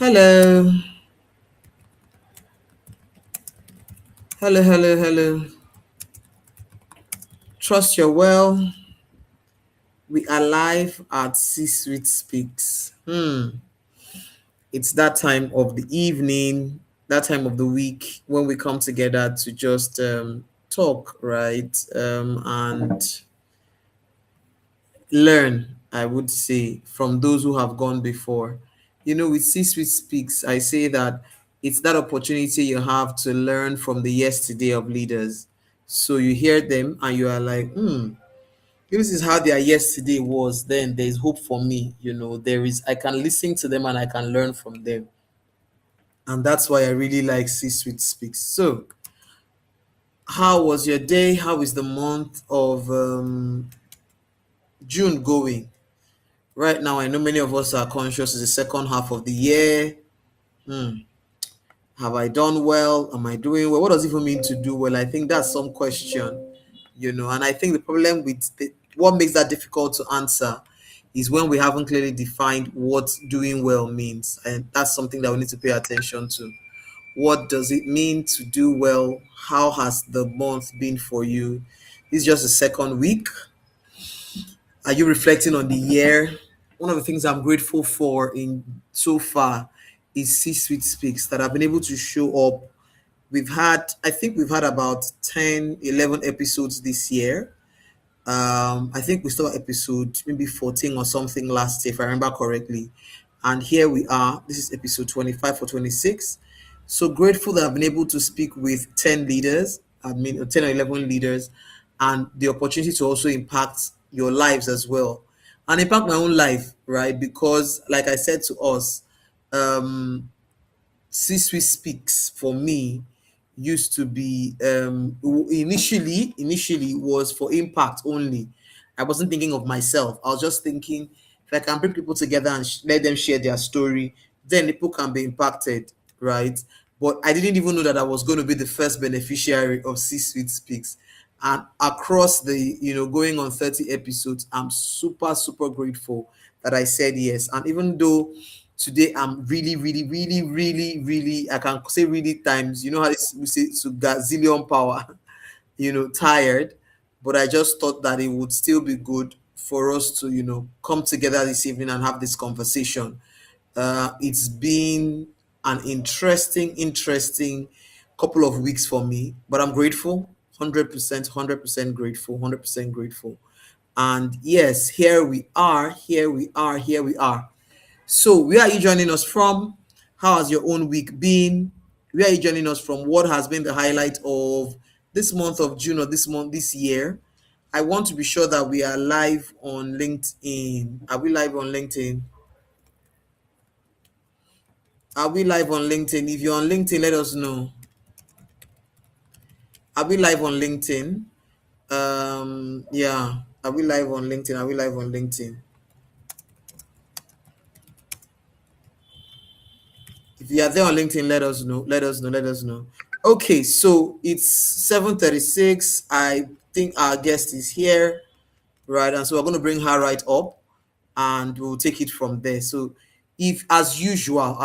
Hello, hello. Trust you're well. We are live at C Suite Speaks. It's that time of the evening, that time of the week when we come together to just talk, right? And learn, I would say, from those who have gone before. With C Suite Speaks, I say that it's that opportunity you have to learn from the yesterday of leaders. So you hear them and you are like, if this is how their yesterday was, then there's hope for me. I can listen to them and I can learn from them. And that's why I really like C Suite Speaks. So, how was your day? How is the month of June going? Right now, I know many of us are conscious it's the second half of the year. Hmm. Have I done well? Am I doing well? What does it even mean to do well? I think that's some question, and I think the problem with what makes that difficult to answer is when we haven't clearly defined what doing well means. And that's something that we need to pay attention to. What does it mean to do well? How has the month been for you? This is just the second week. Are you reflecting on the year? One of the things I'm grateful for in so far is C Suite Speaks that I've been able to show up. I think we've had about 10, 11 episodes this year. I think we saw episode maybe 14 or something last year, if I remember correctly. And here we are. This is episode 25 or 26. So grateful that I've been able to speak with 10 leaders, 10 or 11 leaders, and the opportunity to also impact your lives as well. And impact my own life, right? Because, like I said to us, um, C-Suite Speaks for me used to be initially was for impact only. I wasn't thinking of myself. I was just thinking if I can bring people together and let them share their story, then people can be impacted, right? But I didn't even know that I was going to be the first beneficiary of C-Suite Speaks. And across the, going on 30 episodes, I'm super grateful that I said yes. And even though today I'm really, I can say really times, you know how we say to gazillion power, tired. But I just thought that it would still be good for us to, come together this evening and have this conversation. It's been an interesting couple of weeks for me, but I'm grateful, 100% grateful, 100% grateful. And yes, here we are. So, where are you joining us from? How has your own week been? Where are you joining us from? What has been the highlight of this month of June or this year? I want to be sure that we are live on LinkedIn. Are we live on LinkedIn? Are we live on LinkedIn? If you're on LinkedIn, let us know. Are we live on LinkedIn? Yeah. Are we live on LinkedIn? Are we live on LinkedIn? If you are there on LinkedIn, let us know. Let us know. Okay, so it's 7:36. I think our guest is here, right? And so we're going to bring her right up and we'll take it from there. So if as usual,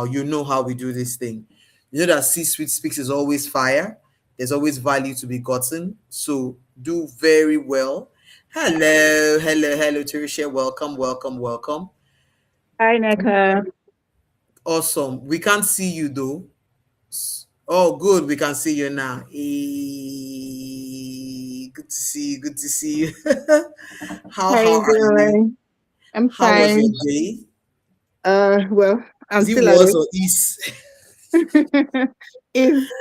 you know how we do this thing. You know that C Suite Speaks is always fire. There's always value to be gotten. So do very well. Hello, Teresa. Welcome. Hi, Neka. Awesome. We can't see you though. Oh, good. We can see you now. Good to see you. Good to see you. how How how you are you? doing? I'm How was your fine. day? Well, I'm Is it still at was it. or is? it's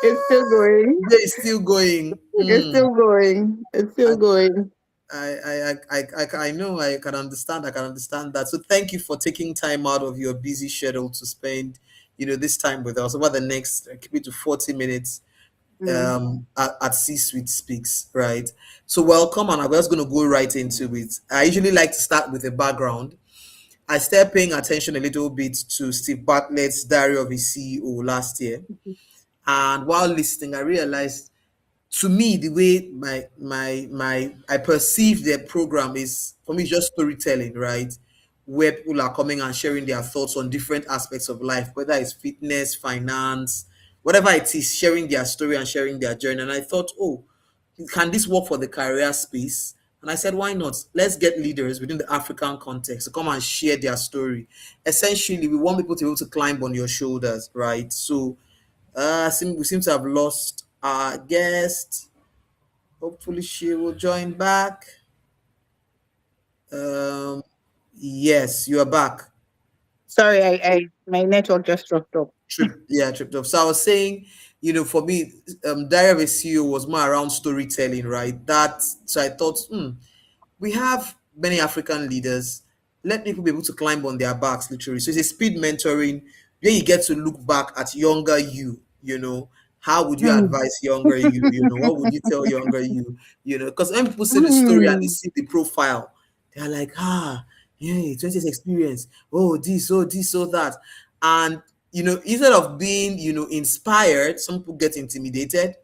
it's still going. The day is still going. It's still going. It's I, still going. I know. I can understand. I can understand that. So thank you for taking time out of your busy schedule to spend, this time with us over the next keep it to 40 minutes Mm. at C Suite Speaks, right? So welcome, and I'm just going to go right into it. I usually like to start with a background. I started paying attention a little bit to Steve Bartlett's Diary of a CEO last year, and while listening, I realized to me the way my I perceive their program is for me just storytelling, right? where people are coming and sharing their thoughts on different aspects of life, whether it's fitness, finance, whatever it is, sharing their story and sharing their journey. And I thought, oh, can this work for the career space? And I said, why not? Let's get leaders within the African context to come and share their story. Essentially, we want people to be able to climb on your shoulders, right? So we seem to have lost our guest. Hopefully, she will join back. Um, yes, you are back. Sorry, I my network just dropped off. Tripped up. So I was saying, for me, Diary of a CEO was more around storytelling, right? So I thought, we have many African leaders. Let people be able to climb on their backs, literally. So it's a speed mentoring where you get to look back at younger you, how would you Hmm. advise younger you? What would you tell younger you? Because when people see the story and they Hmm. see the profile, they're like, yeah, 20 years experience. Oh, this, oh, that. And, instead of being, inspired, some people get intimidated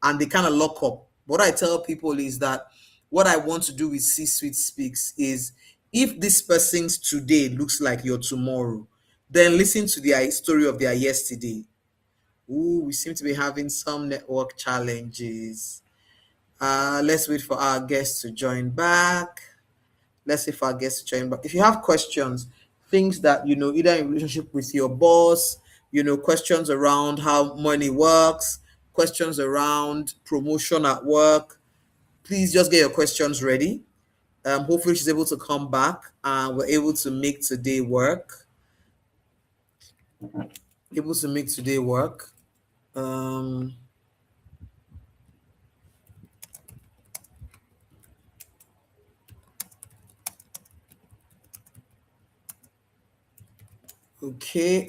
and they kind of lock up. What I tell people is that what I want to do with C Suite Speaks is if this person's today looks like your tomorrow, then listen to their story of their yesterday. Ooh, we seem to be having some network challenges. Let's wait for our guests to join back. Let's see if our guests join back. If you have questions, things that either in relationship with your boss, questions around how money works, questions around promotion at work, please just get your questions ready. Hopefully she's able to come back and we're able to make today work. Able to make today work. Um, okay.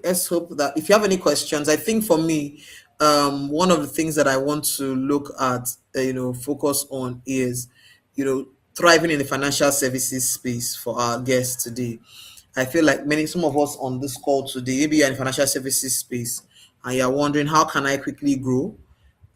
Let's hope that if you have any questions, I think for me, one of the things that I want to look at, focus on is, thriving in the financial services space for our guests today. I feel like some of us on this call today, maybe you're in the financial services space and you're wondering how can I quickly grow.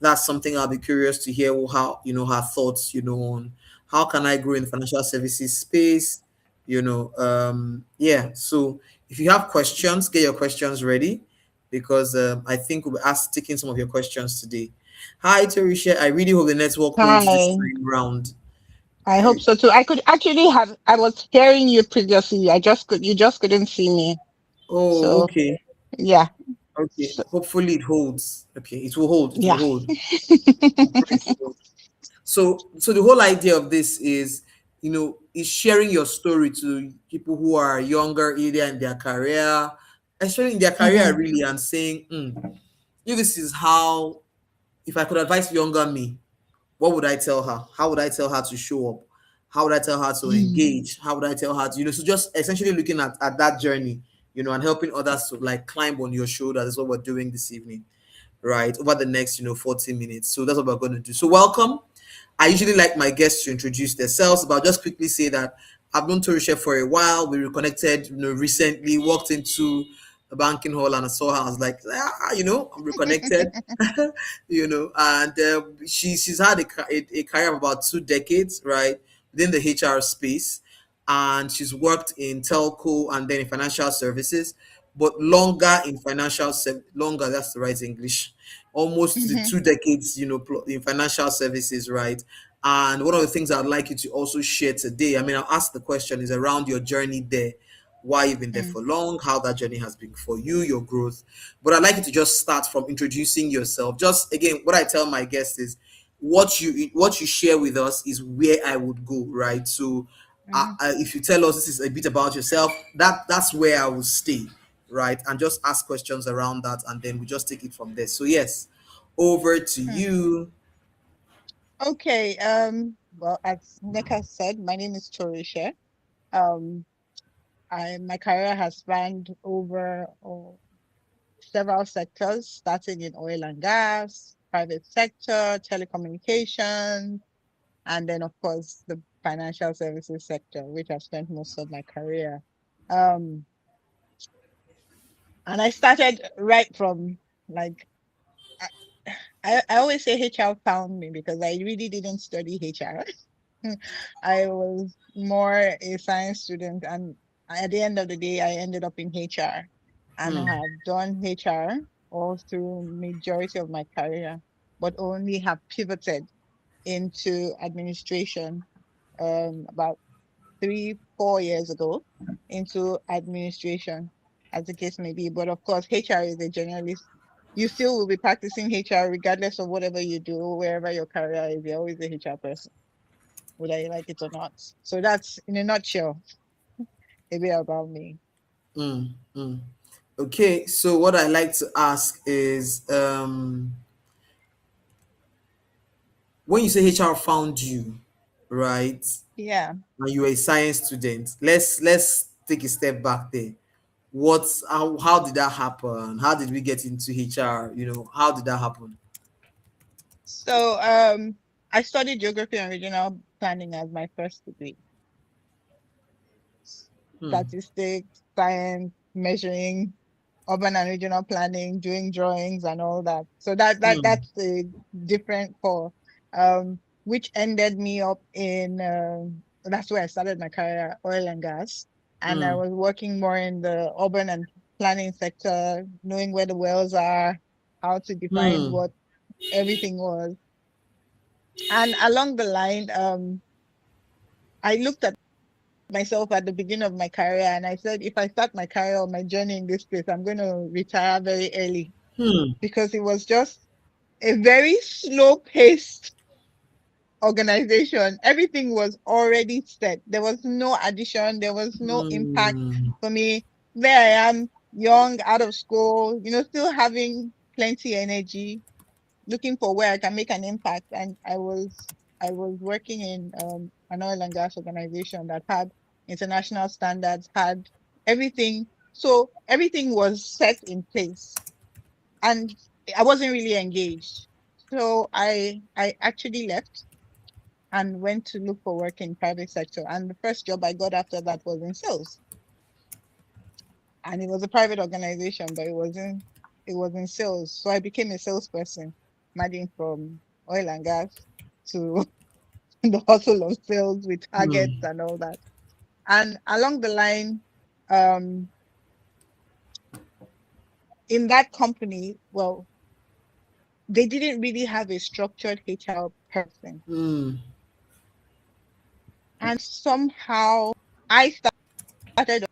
That's something I'll be curious to hear how her thoughts on how can I grow in the financial services space. Yeah. So if you have questions, get your questions ready because I think we'll be taking some of your questions today. Hi, Terisha. I really hope the network holds this Hi. time round. I I, hope so too. I could actually have, I was hearing you previously. You just couldn't see me. oh, So okay. yeah. Okay. So, Hopefully it holds. Okay, it will hold. It will yeah. hold. Hopefully it will hold. So the whole idea of this is sharing your story to people who are younger either in their career, especially in their career Hmm. really, and saying, if this is how, if I could advise younger me, what would I tell her? How would I tell her to show up? How would I tell her to engage? How would I tell her to, so just essentially looking at that journey, and helping others to like climb on your shoulders is what we're doing this evening, right? Over the next, 40 minutes. So that's what we're going to do. So welcome. I usually like my guests to introduce themselves, but I'll just quickly say that I've known Torisha for a while. We reconnected, recently, walked into a banking hall and I saw her. I was like, I'm reconnected, and she's had a career of about 2 decades, right, within the HR space. And she's worked in telco and then in financial services, but longer in longer, that's the right English, almost the Hmm. 2 decades, in financial services, right? And one of the things I'd like you to also share today, I mean, I'll ask the question is around your journey there, why you've been there for long, how that journey has been for you, your growth. But I'd like you to just start from introducing yourself. Just again, what I tell my guests is what you share with us is where I would go, right? So if you tell us this is a bit about yourself, that's where I will stay, right? And just ask questions around that, and then we just take it from there. So yes, over to you. Okay. Well, as Neka said, my name is Torisha. Um, my career has spanned over several sectors, starting in oil and gas, private sector, telecommunications, and then of course the financial services sector, which I've spent most of my career. Um, and I started right from like I, I always say HR found me because I really didn't study HR. I was more a science student, and at the end of the day, I ended up in HR, and Hmm. I have done HR all through majority of my career, but only have pivoted into administration about 3, 4 years ago into administration, as the case may be. But of course, HR is a generalist. You still will be practicing HR regardless of whatever you do, wherever your career is. You're always a HR person, whether you like it or not. So that's in a nutshell a bit about me. Mm, mm. Okay, so what I like to ask is, when you say HR found you, right, Yeah. and you were a science student, let's take a step back there. How did that happen? How did we get into HR? How did that happen? So I studied geography and regional planning as my first degree. Hmm. Statistics, science, measuring, urban and regional planning, doing drawings and all that. So Hmm. that's a different core, which ended me up in that's where I started my career, oil and gas, and I Hmm. was working more in the urban and planning sector, knowing where the wells are, how to define Hmm. what everything was, and along the line, I looked at myself at the beginning of my career and I said, if I start my career or my journey in this place, I'm going to retire very early Hmm. because it was just a very slow paced organization. Everything was already set. There was no addition, there was no impact Hmm. for me. There I am, young, out of school, still having plenty energy, looking for where I can make an impact. And I was working in an oil and gas organization that had international standards, had everything. So everything was set in place, and I wasn't really engaged. So I actually left and went to look for work in private sector. And the first job I got after that was in sales, and it was a private organization, but it was in sales. So I became a salesperson, managing from oil and gas to the hustle of sales with targets Hmm. and all that. And along the line, um, in that company, well, they didn't really have a structured HR person. Hmm. And somehow I started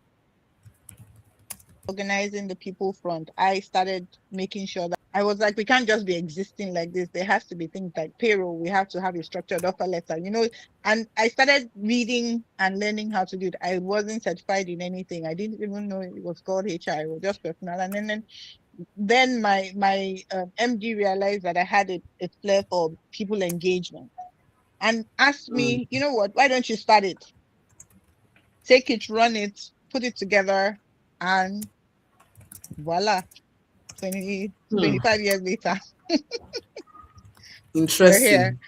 organizing the people front. I started making sure that I was like, we can't just be existing like this. There has to be things like payroll. We have to have a structured offer letter. And I started reading and learning how to do it. I wasn't certified in anything. I didn't even know it was called HR. It was just personal. And then my MD realized that I had a flair for people engagement and asked Hmm. me, you know what, why don't you start it? Take it, run it, put it together, and voila, 20, Hmm. 25 years later, we're here. Interesting.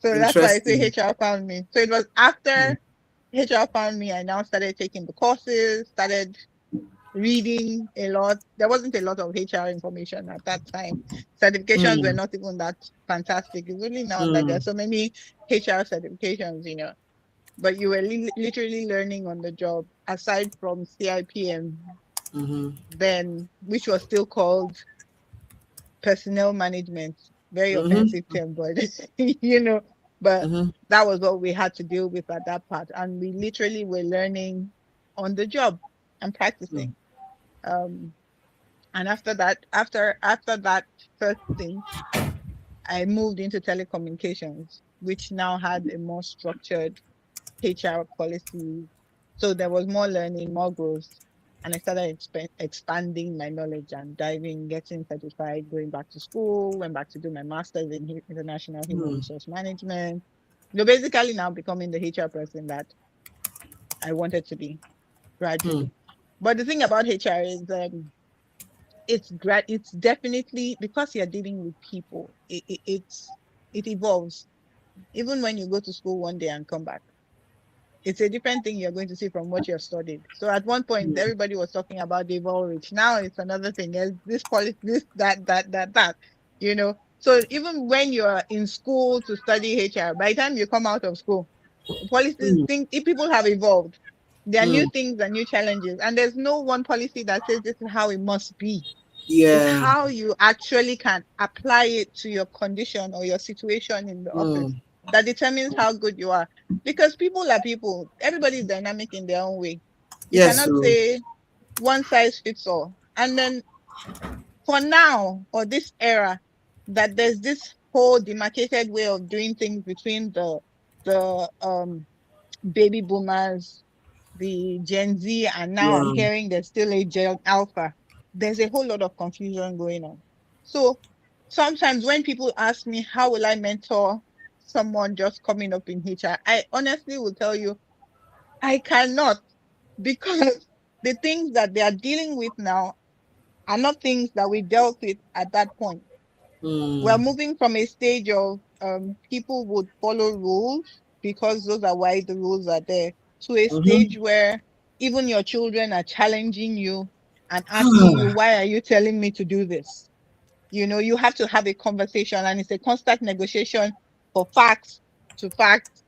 So that's why I say Interesting. HR found me. So it was Hmm. after HR found me, I now started taking the courses, started reading a lot. There wasn't a lot of HR information at that time. Certifications were Hmm. not even that fantastic. It's only now that Hmm. there's so many HR certifications. But you were literally learning on the job aside from CIPM Hmm. then, which was still called personnel management. Very Hmm. offensive term, but you know, but Hmm. that was what we had to deal with at that part. And we literally were learning on the job and practicing. Um, and after that, after that first thing, I moved into telecommunications, which now had a more structured HR policy. So there was more learning, more growth. And I started expanding my knowledge and diving, getting certified, going back to school, went back to do my master's in international human Hmm. resource management. Basically now becoming the HR person that I wanted to be Hmm. gradually. But the thing about HR is it's definitely because you're dealing with people, it evolves. Even when you go to school one day and come back, it's a different thing you're going to see from what you've studied. So at one point, Hmm. everybody was talking about the Ulrich. Now it's another thing. There's this policy, this, that, you know. So even when you're in school to study HR, by the time you come out of school, policies Mm, think if people have evolved. There are new mm, things and new challenges, and there's no one policy that says this is how it must be. It's yeah. how you actually can apply it to your condition or your situation in the office Mm, that determines how good you are. Because people are people. Everybody is dynamic in their own way. You yes. cannot So. say one size fits all. And then for now, or this era, that there's this whole demarcated way of doing things between the baby boomers, the Gen Z, and now I'm Yeah. hearing there's still a Gen Alpha. There's a whole lot of confusion going on. So sometimes when people ask me, how will I mentor someone just coming up in HR? I honestly will tell you, I cannot, because the things that they are dealing with now are not things that we dealt with at that point. We're Mm, moving from a stage of people would follow rules because those are why the rules are there, to a mhm. stage where even your children are challenging you and asking you, why are you telling me to do this? You know, you have to have a conversation, and it's a constant negotiation for facts to facts,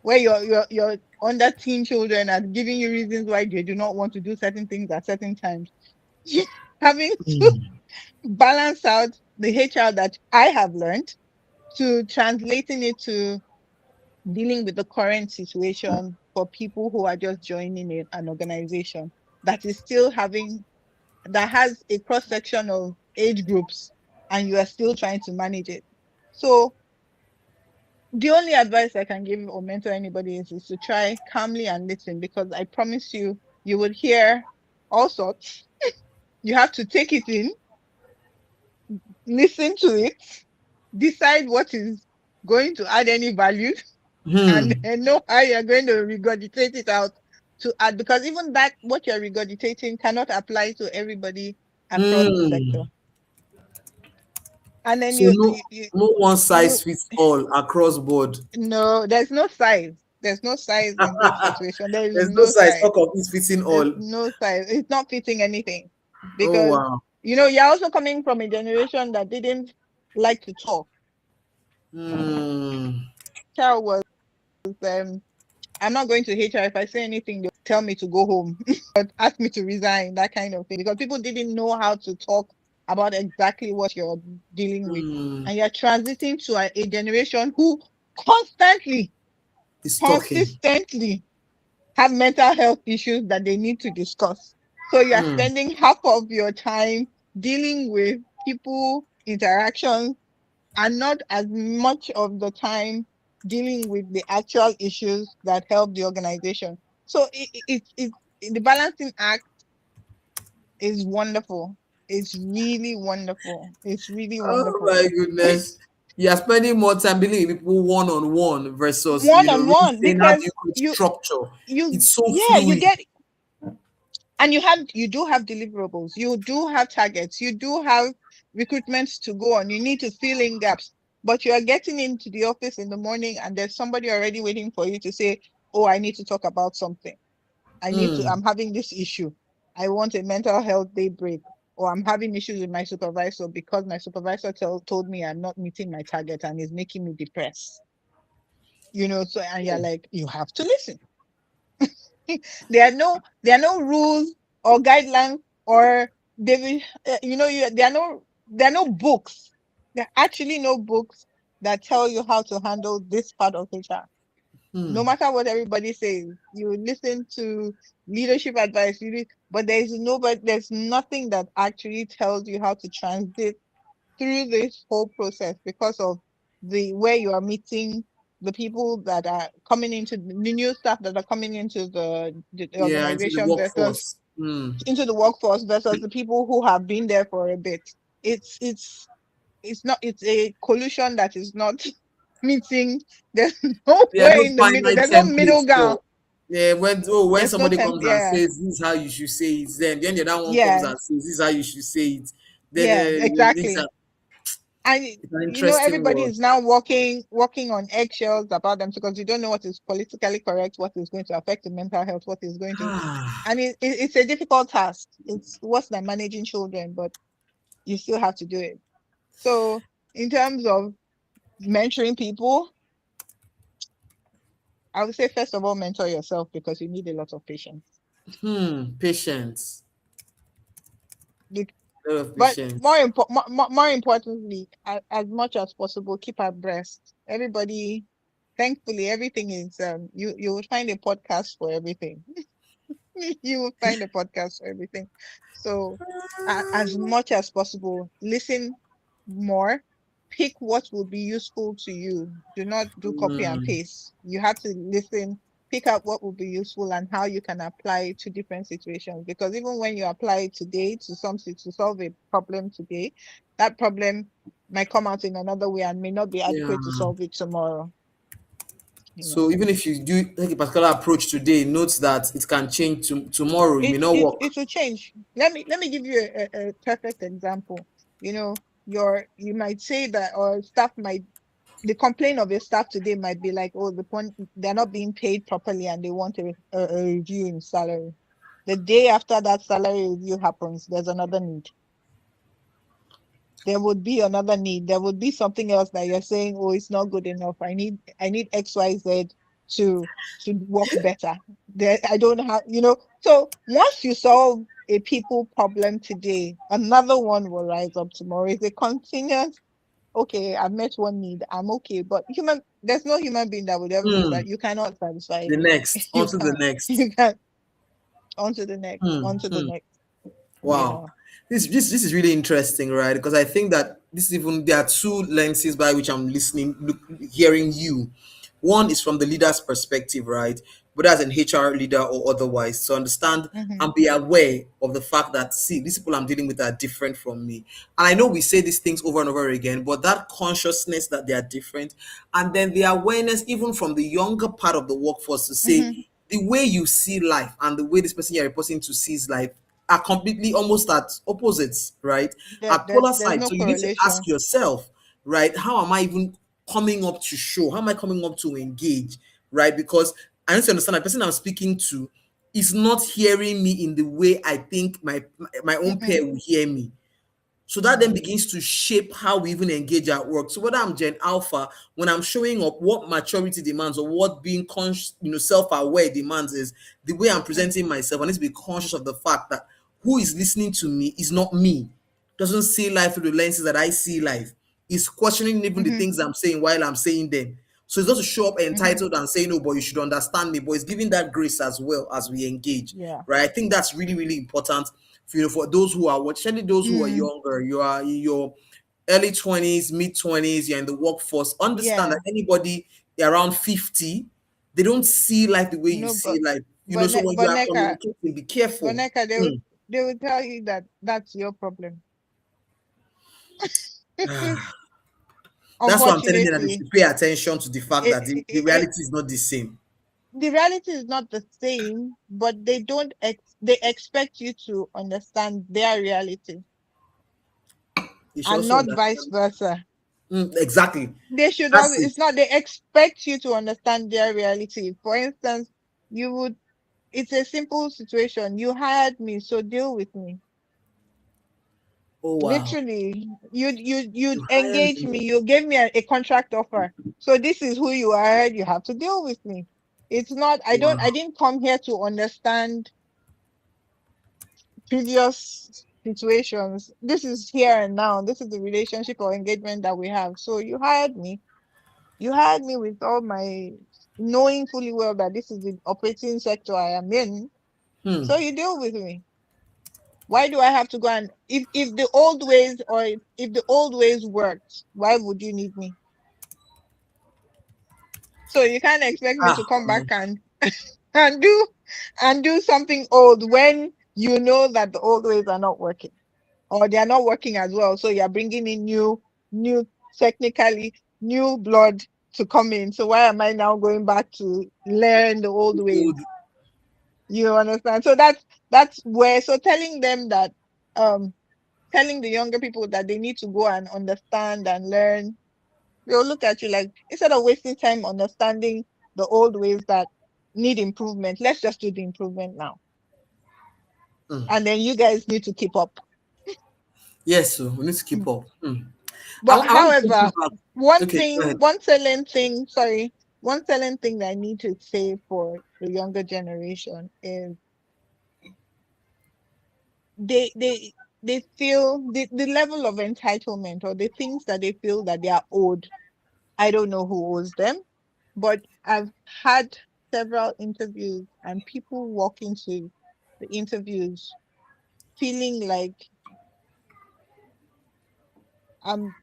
where your under teen children are giving you reasons why they do not want to do certain things at certain times. Having to Mm, balance out the HR that I have learned to translating it to dealing with the current situation for people who are just joining an organization that is still having, that has a cross section of age groups, and you are still trying to manage it. So the only advice I can give or mentor anybody is to try calmly and listen, because I promise you, you would hear all sorts. You have to take it in, listen to it, decide what is going to add any value, and mm, know how you're going to regurgitate it out to add, because even that what you're regurgitating cannot apply to everybody across the sector. mm. And then So no one you size fits all across board. no, there's no size. There's no size in this situation. There is There's no no size. size. Talk of it's fitting There's all. no size. It's not fitting anything, Oh because wow. you're also coming from a generation that didn't like to talk. Mm, Child was I'm not going to HR. If I say anything, they'll tell me to go home or ask me to resign, that kind of thing. Because people didn't know how to talk about exactly what you're dealing with. mm. And you're transiting to a generation who constantly, It's talking. consistently have mental health issues that they need to discuss. So you're Mm, spending half of your time dealing with people interactions, and not as much of the time dealing with the actual issues that help the organization. So the balancing act is wonderful. It's really wonderful. It's really oh wonderful. my goodness. You are spending more time dealing with people one on one versus One on really one, saying how do because you create you structure. you It's so yeah, you fluid. get, and you do have deliverables, you do have targets, you do have recruitments to go on, you need to fill in gaps, but you are getting into the office in the morning and there's somebody already waiting for you to say, oh, I need to talk about something. Mm, I'm having this issue. I want a mental health day break, or I'm having issues with my supervisor because my supervisor told me I'm not meeting my target and is making me depressed. So, and you're like, you have to listen. There are no rules or guidelines, or there are no books. There are actually no books that tell you how to handle this part of HR. No mm. matter what everybody says, you listen to leadership advice, but there's nothing that actually tells you how to transit through this whole process, because of the way you are meeting the people that are coming into the new staff that are coming into the Yeah, into the organization versus workforce. Mm. into the workforce versus the people who have been there for a bit. It's a collusion that is not meeting. There's There are nowhere no in the middle. finite There's no middle templates ground. for yeah, when There's no somebody temp. comes and Yeah, says this is how you should say it, then the other one comes yeah, and says this is how you should say it. Then yeah, it's, exactly. And an interesting everybody world. is now walking on eggshells about them, because you don't know what is politically correct, what is going to affect the mental health, what is going to, Ah, and it's a difficult task. It's worse than managing children, but you still have to do it. So in terms of mentoring people, I would say first of all, mentor yourself because you need a lot of patience. Patience. Bec- A lot of But patience. more importantly, as much as possible, keep abreast. Everybody, thankfully, everything is you will find a podcast for everything. You will find a podcast for everything. So, as much as possible, listen more. Pick what will be useful to you. Do not do copy and Hmm. paste. You have to listen, pick out what will be useful and how you can apply it to different situations. Because even when you apply it today to something to solve a problem today, that problem might come out in another way and may not be Yeah. adequate to solve it tomorrow. You know. So even if you do take a particular approach today, note that it can change tomorrow. It may it not it work. it will change. Let me give you a perfect example. You know, you might say that, or staff might, the complaint of your staff today might be like, oh, they're not being paid properly and they want a review in salary. The day after that salary review happens, there's another need. There would be another need. There would be something else that you're saying, oh, it's not good enough. I need XYZ to work better. There, I don't have, So once you solve a people problem today, another one will rise up tomorrow. It's a continuous, okay, I've met one need, I'm okay. But there's no human being that would ever say Hmm. that you cannot satisfy The everyone. next, You on to the can't. next. You can't. On to the next, Hmm. on to the Hmm. next, you Wow. know. This is really interesting, right? Because I think that there are two lenses by which I'm hearing you. One is from the leader's perspective, right? Whether as an HR leader or otherwise, to understand Mm-hmm. and be aware of the fact that, see, these people I'm dealing with are different from me. And I know we say these things over and over again, but that consciousness that they are different, and then the awareness even from the younger part of the workforce to Mm-hmm. say the way you see life and the way this person you're reporting to sees life are completely almost at opposites, right? At polar There's side. no So you need to ask correlation. yourself, right? How am I even coming up to show? How am I coming up to engage, right? Because I need to understand the person I'm speaking to is not hearing me in the way I think my own Mm-mm. peer will hear me. So that Yeah. then begins to shape how we even engage at work. So whether I'm Gen Alpha, when I'm showing up, what maturity demands or what being conscious, self-aware demands is the way I'm Mm-mm. presenting myself. I need to be conscious of the fact that who is listening to me is not me. Doesn't see life through the lenses that I see life. Is questioning even the Mm-hmm. things I'm saying while I'm saying them. So it's not to show up Mm-hmm. entitled and say, no, but you should understand me. But it's giving that grace as well as we engage. Yeah. Right. I think that's really, really important for those who are watching, especially those who are Mm. younger. You are in your early 20s, mid 20s, you're in the workforce. Understand Yeah. that anybody around 50, they don't see life the way you No, see life. but So when you are communicating, be careful. Neka, Mm. they will tell you that that's your problem. That's why I'm telling them that they Unfortunately, should pay attention to the fact it, that the it, it, reality is not the same. the reality is not the same, but they don't they expect you to understand their reality You should and also not vice understand. versa. Exactly. They should not. That's It's it. not. They expect you to understand their reality. For instance, you would. It's a simple situation. You hired me, so deal with me. Oh, wow. Literally, you'd You hired engage me. me. You gave me a contract offer. So this is who you are. You have to deal with me. It's not. Wow. I didn't come here to understand previous situations. This is here and now. This is the relationship or engagement that we have. So you hired me. You hired me with all my knowing fully well that this is the operating sector I am in. Hmm. So you deal with me. Why do I have to go and if the old ways or if the old ways worked, why would you need me? So you can't expect me Ah, to come back and do and do something old when you know that the old ways are not working or they are not working as well. So you're bringing in new technically new blood to come in. So why am I now going back to learn the old ways? old. You understand? So that's where so telling them that um telling the younger people that they need to go and understand and learn, they'll look at you like instead of wasting time understanding the old ways that need improvement, let's just do the improvement now. Hmm. And then you guys need to keep up. Yes, so we need to keep up. Hmm. But I want to take you however, back. one Okay, go thing, ahead. one selling thing, sorry, one selling thing that I need to say for the younger generation is they they they feel the level of entitlement or the things that they feel that they are owed. I don't know who owes them, but I've had several interviews and people walk into the interviews feeling like I'm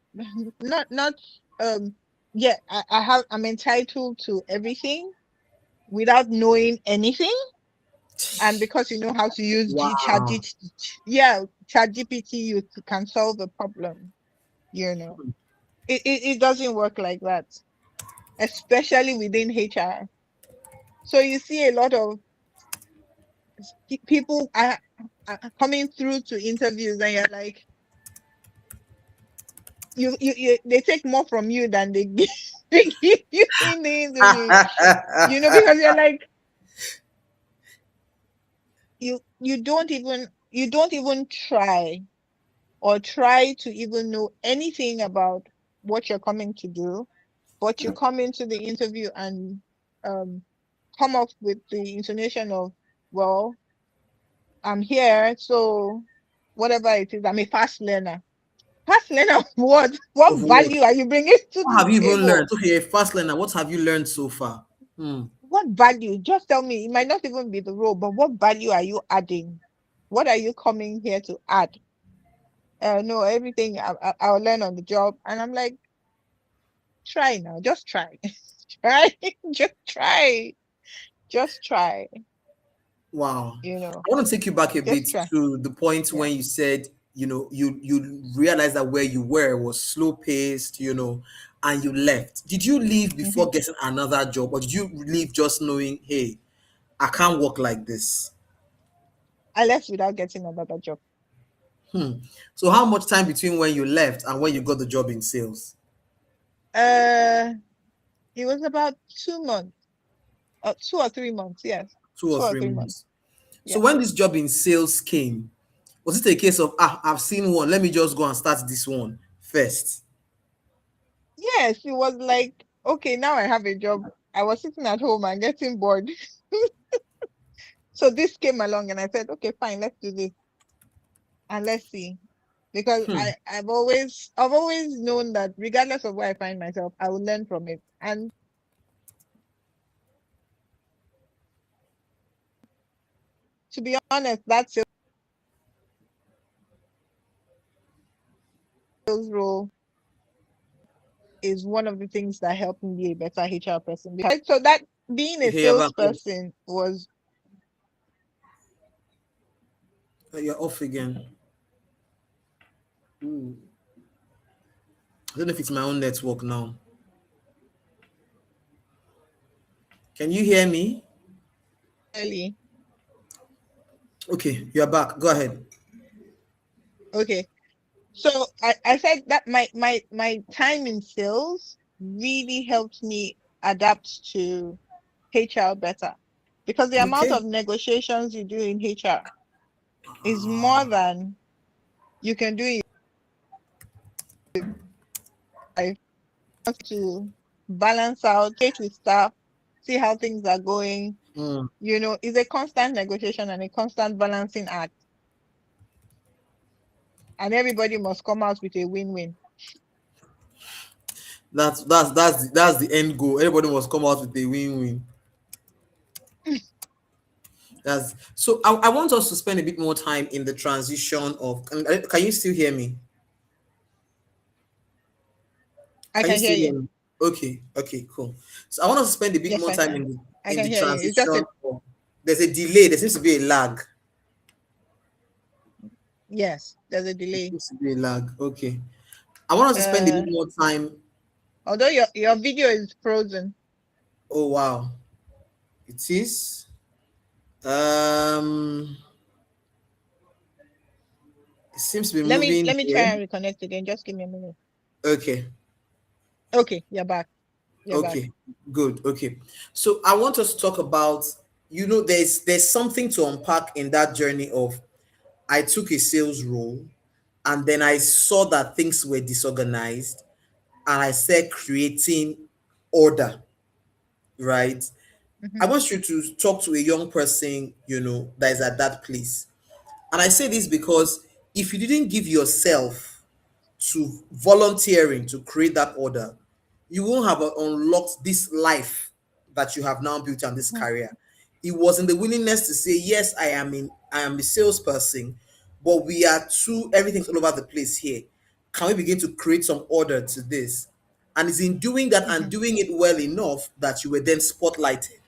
not um yeah, I'm entitled to everything without knowing anything. And because you know how to use Wow. Chat GPT, you can solve a problem, you know. It doesn't work like that, especially within HR. So you see a lot of people are coming through to interviews and you're like, you they take more from you than they give, they give you in the interview, you know, because you're like, you don't even try or try to even know anything about what you're coming to do, but you come into the interview and um, come up with the intonation of, well, I'm here, so whatever it is, I'm a fast learner. Fast learner of what? Of What what? value are you bringing to What the have you even learned? table? Okay, a fast learner. What have you learned so far? Hmm. What value? Just tell me. It might not even be the role, but what value are you adding? What are you coming here to add? No, everything I'll learn on the job. And I'm like, try now, just try. Try, just try. Just try, Wow. you know, I want to take you back a bit just try. to the point Yeah. when you said, you realized that where you were was slow paced, and you left. Did you leave hmm before getting another job, or did you leave just knowing, hey, I can't work like this? I left without getting another job. Hmm. So how much time between when you left and when you got the job in sales? Uh, it was about 2 months, 2 or 3 months. Yes, Two or two or three three months. months. So Yeah. when this job in sales came, was it a case of, I've seen one, let me just go and start this one first? Yes, it was like, okay, now I have a job. I was sitting at home and getting bored. So this came along and I said, okay, fine, let's do this and let's see. Because Hmm. I've always known that regardless of where I find myself, I will learn from it. And to be honest, that sales role is one of the things that helped me be a better HR person. Because, so that being a Okay, you're back. Yes. salesperson was You're off again. Ooh. I don't know if it's my own network now. Can you hear me? early. Okay, you're back. Go ahead. Okay. So I said that my time in sales really helped me adapt to HR better. Because the amount Okay. of negotiations you do in HR is more than you can do in life. To balance out, get with staff, see how things are going. Mm. You know, it's a constant negotiation and a constant balancing act. And everybody must come out with a win-win. That's the end goal. Everybody must come out with a win-win. That's so. I want us to spend a bit more time in the transition of. Can you still hear me? I Can you can hear still hear you. me? Okay. Okay. Cool. So I want us to spend a bit Yes, more I time can. I in can the hear you. It's just transition. a There's a delay. There seems to be a lag. yes, there's a There delay. seems to be a lag. Okay. I want us to spend a Uh bit more time. although your video is frozen. Oh wow, it is. Um, it seems to be Let moving me try here. and reconnect again. Just give me a minute. Okay. Okay, you're back. You're back. Okay. Good. Okay. So I want us to talk about. There's something to unpack in that journey of I took a sales role. and then I saw that things were disorganized, and I started creating order, right? I Mm-hmm. want you to talk to a young person, that is at that place. And I say this because if you didn't give yourself to volunteering to create that order, you won't have unlocked this life that you have now built on this career. It was in the willingness to say, yes, I am a salesperson, but we are two, everything's all over the place here. Can we begin to create some order to this? And it's in doing that and Mm-hmm. doing it well enough that you were then spotlighted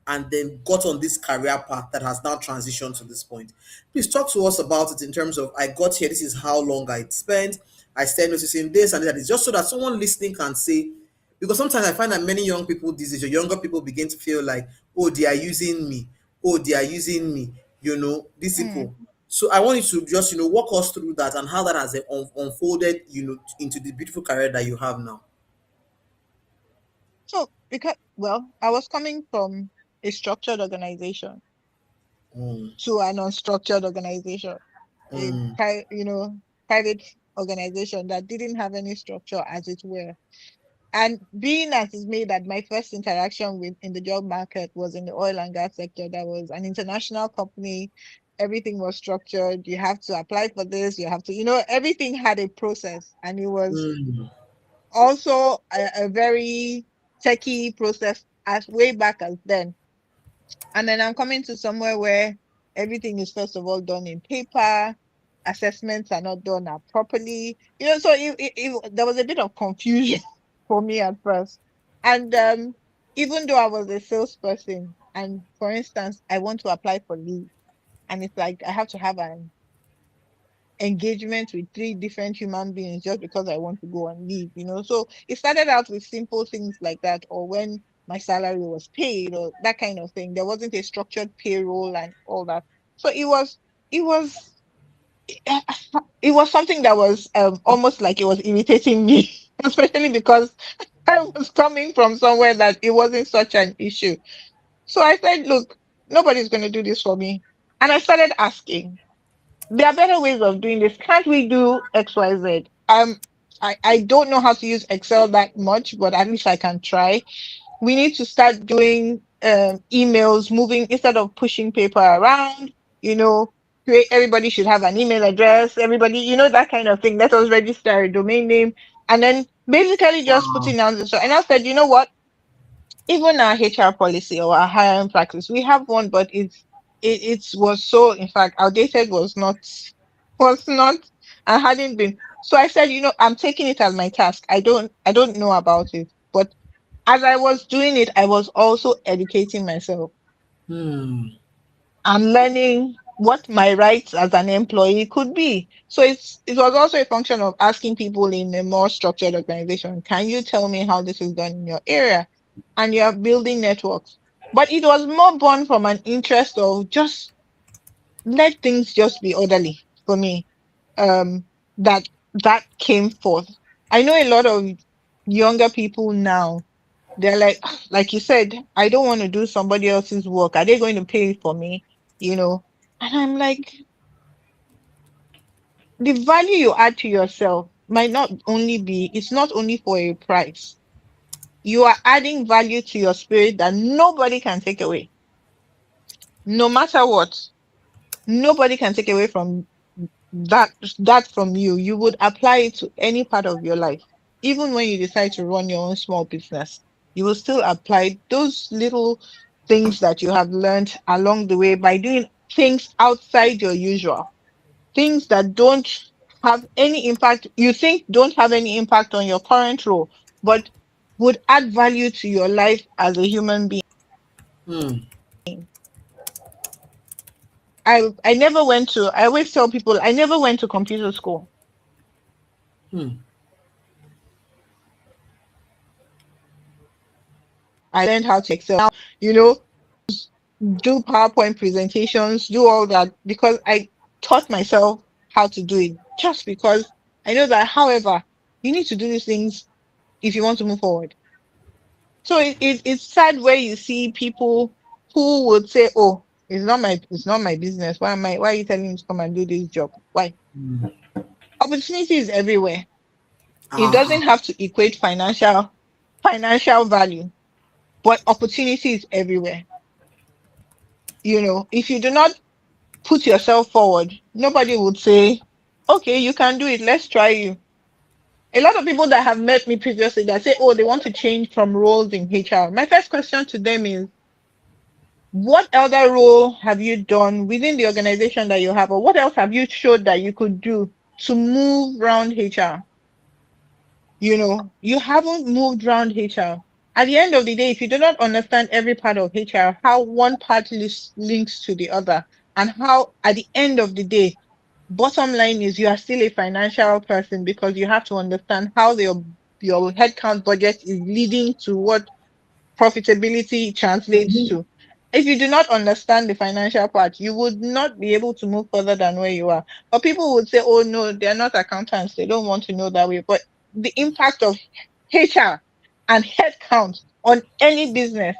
and then got on this career path that has now transitioned to this point. Please talk to us about it in terms of I got here, this is how long I spent, I started noticing this and that. It's just so that someone listening can say, because sometimes I find that many young people these days, younger people begin to feel like, oh, they are using me, oh, they are using me, these Mm. people. So I want you to just, walk us through that and how that has unfolded, into the beautiful career that you have now. So, because, well, I was coming from a structured organization Mm, to an unstructured organization, a mm, private organization that didn't have any structure, as it were. And being as is made that my first interaction with in the job market was in the oil and gas sector, that was an international company. Everything was structured. You have to apply for this. You have to, everything had a process, and it was mm, also a very techy process as way back as then. And then I'm coming to somewhere where everything is first of all done in paper, assessments are not done properly. So there was a bit of confusion for me at first. And even though I was a salesperson, and for instance, I want to apply for leave, and it's like I have to have an engagement with three different human beings just because I want to go and leave. So it started out with simple things like that, or when my salary was paid, or that kind of thing. There wasn't a structured payroll and all that. So it was it was something that was almost like it was irritating me, especially because I was coming from somewhere that it wasn't such an issue. So I said, look, nobody's going to do this for me. And I started asking, there are better ways of doing this. Can't we do XYZ? I don't know how to use Excel that much, but at least I can try. We need to start doing emails, moving instead of pushing paper around, you know, everybody should have an email address, everybody, that kind of thing. Let us register a domain name, and then basically just wow. putting down the, so, and I said, you know what? Even our HR policy or our hiring practice, we have one, but it was so, in fact, outdated, was not and hadn't been. So I said, I'm taking it as my task. I don't know about it, but as I was doing it, I was also educating myself Hmm. and learning what my rights as an employee could be. So it was also a function of asking people in a more structured organization, can you tell me how this is done in your area? And you're building networks. But it was more born from an interest of just let things just be orderly for me. Um, that that came forth. I know a lot of younger people now, they're like you said, I don't want to do somebody else's work. Are they going to pay for me? You know? And I'm like, the value you add to yourself might not only be, it's not only for a price. You are adding value to your spirit that nobody can take away. No matter what, nobody can take away from that from you. You would apply it to any part of your life. Even when you decide to run your own small business, you will still apply those little things that you have learned along the way by doing things outside your usual, things that don't have any impact, you think don't have any impact on your current role, but would add value to your life as a human being. Hmm. I never went to, I always tell people, I never went to computer school. Hmm. I learned how to Excel, you know, do PowerPoint presentations, do all that because I taught myself how to do it just because I know that, however, you need to do these things if you want to move forward. So it's sad where you see people who would say, oh, it's not my business. Why are you telling me to come and do this job? Why? Opportunity is everywhere. It Uh-huh. doesn't have to equate financial value, but opportunity is everywhere. If you do not put yourself forward, nobody would say, okay, you can do it. Let's try you. A lot of people that have met me previously that say, oh, they want to change from roles in HR. My first question to them is, what other role have you done within the organization that you have, or what else have you showed that you could do to move around HR? You haven't moved around HR. At the end of the day, if you do not understand every part of HR, how one part links to the other, and how at the end of the day, bottom line is you are still a financial person, because you have to understand how your headcount budget is leading to what profitability translates Mhm. to. If you do not understand the financial part, you would not be able to move further than where you are. But people would say, oh no, they're not accountants. They don't want to know that way. But the impact of HR and headcount on any business,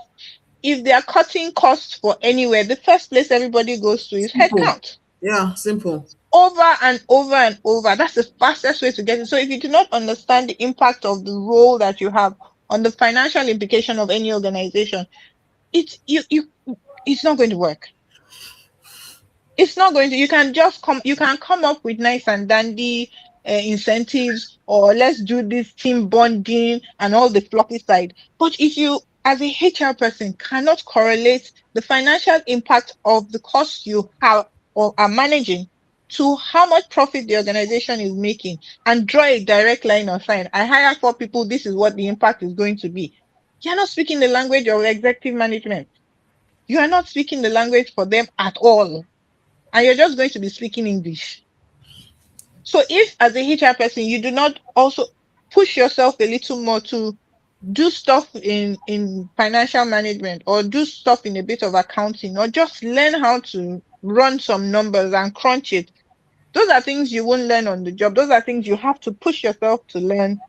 if they are cutting costs for anywhere, the first place everybody goes to is Simple. headcount. Yeah, simple. Over and over and over. That's the fastest way to get it. So if you do not understand the impact of the role that you have on the financial implication of any organization, it's not going to work. It's not going to. You can come up with nice and dandy incentives, or let's do this team bonding and all the floppy side. But if you, as a HR person, cannot correlate the financial impact of the cost you have or are managing to how much profit the organization is making, and draw a direct line of sight, I hire 4 people, this is what the impact is going to be. You're not speaking the language of executive management. You are not speaking the language for them at all. And you're just going to be speaking English. So if as a HR person, you do not also push yourself a little more to do stuff in financial management, or do stuff in a bit of accounting, or just learn how to run some numbers and crunch it, those are things you won't learn on the job. Those are things you have to push yourself to learn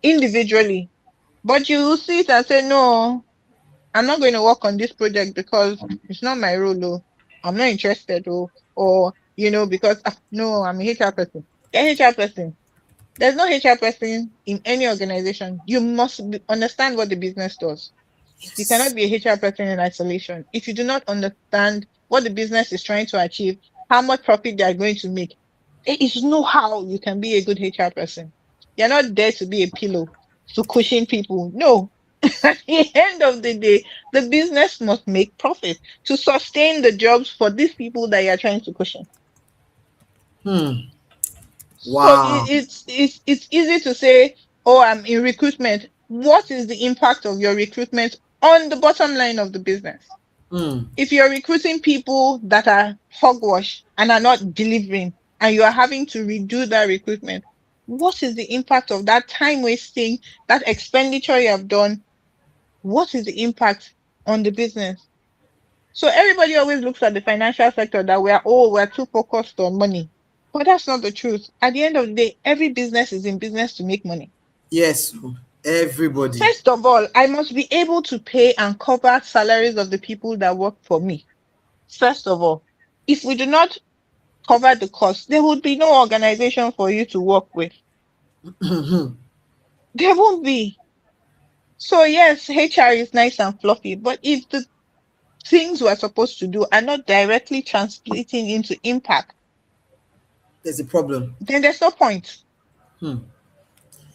individually. But you will see it and say, no, I'm not going to work on this project because it's not my role. Oh, I'm not interested. Or because no, I'm a HR person. You're a HR person. There's no HR person in any organization. You must understand what the business does. You cannot Yes. be a HR person in isolation. If you do not understand what the business is trying to achieve, how much profit they are going to make, there is no how you can be a good HR person. You're not there to be a pillow to cushion people. No. At the end of the day, the business must make profit to sustain the jobs for these people that you're trying to cushion. Hmm. So Wow. it's easy to say, oh, I'm in recruitment. What is the impact of your recruitment on the bottom line of the business? Hmm. If you're recruiting people that are hogwash and are not delivering, and you are having to redo that recruitment, what is the impact of that time wasting, that expenditure you have done? What is the impact on the business? So everybody always looks at the financial sector that we're too focused on money. But that's not the truth. At the end of the day, every business is in business to make money. Yes. Everybody. First of all, I must be able to pay and cover salaries of the people that work for me. First of all, if we do not cover the cost, there would be no organization for you to work with. There won't be. So yes, HR is nice and fluffy, but if the things we're supposed to do are not directly translating into impact, There's a problem. then there's no point. Hmm.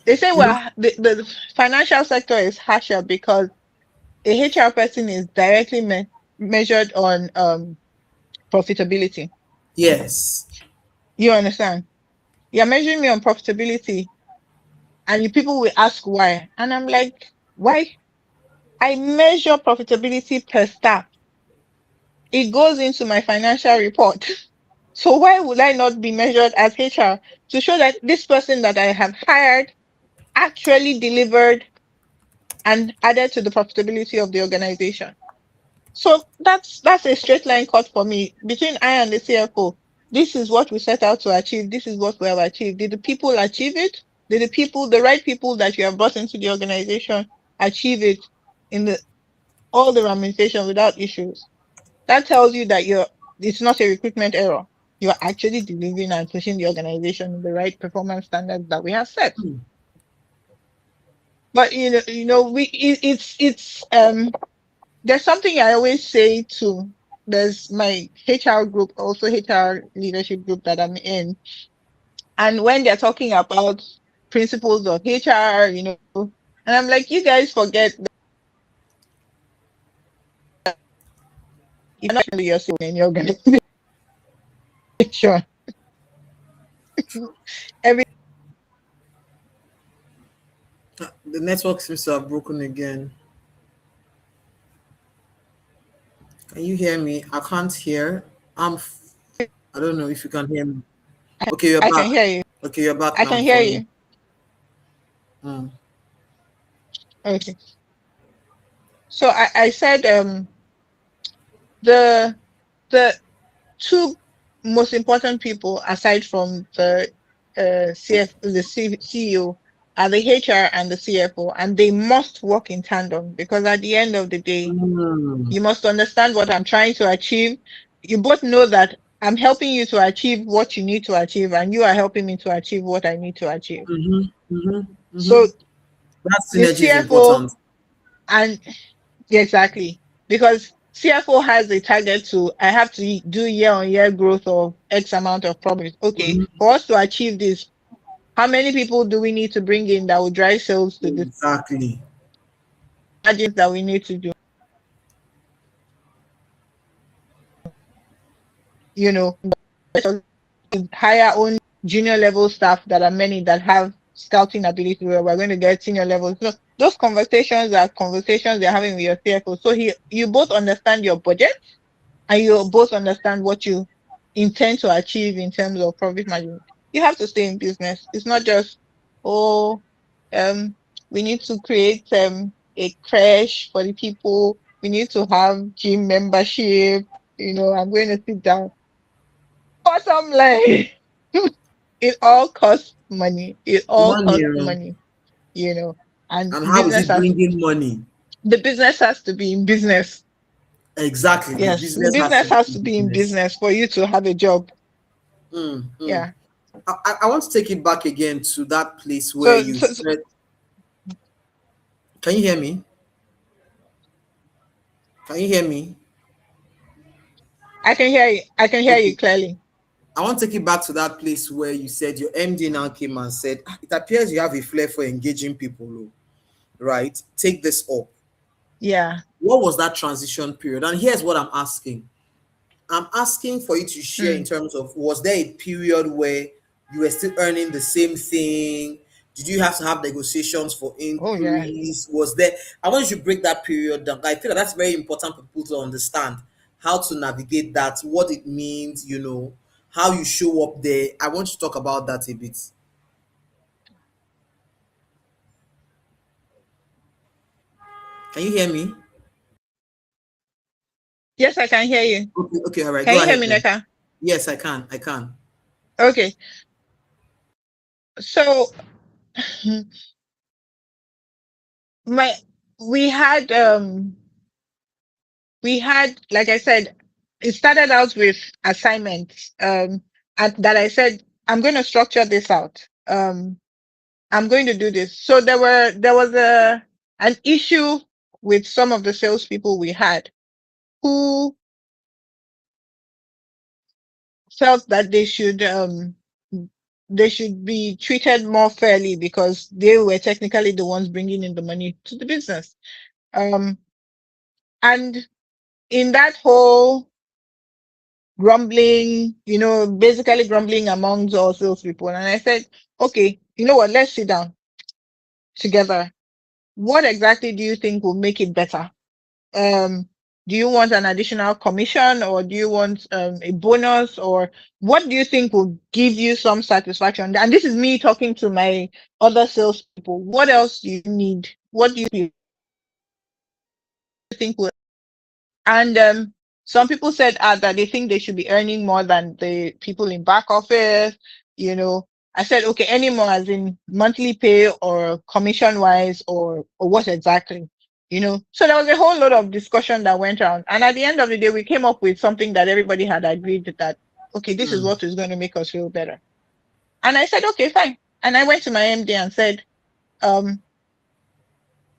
They say, You know, well, the financial sector is harsher because a HR person is directly measured on profitability. yes. You understand? You're measuring me on profitability, and people will ask why. And I'm like, why? I measure profitability per staff. It goes into my financial report. So why would I not be measured as HR to show that this person that I have hired actually delivered and added to the profitability of the organization? So that's a straight line cut for me between I and the CFO. This is what we set out to achieve. This is what we have achieved. Did the people achieve it? Did the right people that you have brought into the organization achieve it in all the ramifications without issues? That tells you that it's not a recruitment error. you are actually delivering and pushing the organization in the right performance standards that we have set. Hmm. But it's there's something I always say to there's my HR group, also HR leadership group that I'm in. And when they're talking about principles of HR, and I'm like, you guys forget that you're not really yourself in your organization. Every The network seems to have broken again. Can you hear me? I can't hear. I don't know if you can hear me. Okay, you're I can back. hear you. Okay, you're back I now can for hear me. you. Mm. Okay. So I said the the two most important people aside from the CEO are the HR and the CFO, and they must work in tandem because at the end of the day, Mm. you must understand what I'm trying to achieve. You both know that I'm helping you to achieve what you need to achieve, and you are helping me to achieve what I need to achieve. Mm-hmm. Mm-hmm. Mm-hmm. So That the synergy is CFO important. and exactly, because CFO has a target to, I have to do year on year growth of X amount of profits. Okay, Mhm. for us to achieve this, how many people do we need to bring in that will drive sales to the Exactly. margins that we need to do? You know, hire only junior level staff that are many that have scouting ability where we're going to get senior levels. So those conversations are conversations they're having with your CFO. So you both understand your budget and you both understand what you intend to achieve in terms of profit margin. You have to stay in business. It's not just, oh, we need to create a crash for the people. We need to have gym membership. I'm going to sit down. Bottom line, it all costs money. It all Money, costs money, you know, and and how is it bringing money? the business has to be in business. Exactly. The Yes, the business has business to be has in to be in business. business for you to have a job. Mm, mm. Yeah. I want to take it back again to that place where So, you so said, can you hear me? Can you hear me? I can hear you. I can hear you Okay. clearly. I want to take it back to that place where you said your MD now came and said, "Ah, it appears you have a flair for engaging people, oh, right? Take this up." Yeah. What was that transition period? And here's what I'm asking. I'm asking for you to share in Mm. terms of, was there a period where you were still earning the same thing? Did you have to have negotiations for Oh yeah. increase? Was there? I want you to break that period down. I feel that that's very important for people to understand how to navigate that, what it means, how you show up there. I want you to talk about that a bit. Can you hear me? Yes, I can hear you. Okay, okay, all right, Can go you hear ahead me, then. Neka? Yes, I can. I can. Okay. So my we had like I said, it started out with assignments. And that I said I'm going to structure this out. I'm going to do this. So there was an issue with some of the salespeople we had who felt that they should be treated more fairly because they were technically the ones bringing in the money to the business. Um, and in that whole grumbling, basically grumbling amongst all salespeople, and I said, okay, you know what? Let's sit down together. What exactly do you think will make it better? um do you want an additional commission, or do you want a bonus, or what do you think will give you some satisfaction? And this is me talking to my other salespeople. What else do you need? What do you think will? And some people said that they think they should be earning more than the people in back office. you know I said, okay, any more as in monthly pay or commission wise, or what exactly? So there was a whole lot of discussion that went around, and at the end of the day we came up with something that everybody had agreed that okay, this is what is going to make us feel better. And I said, okay, fine. And I went to my MD and said,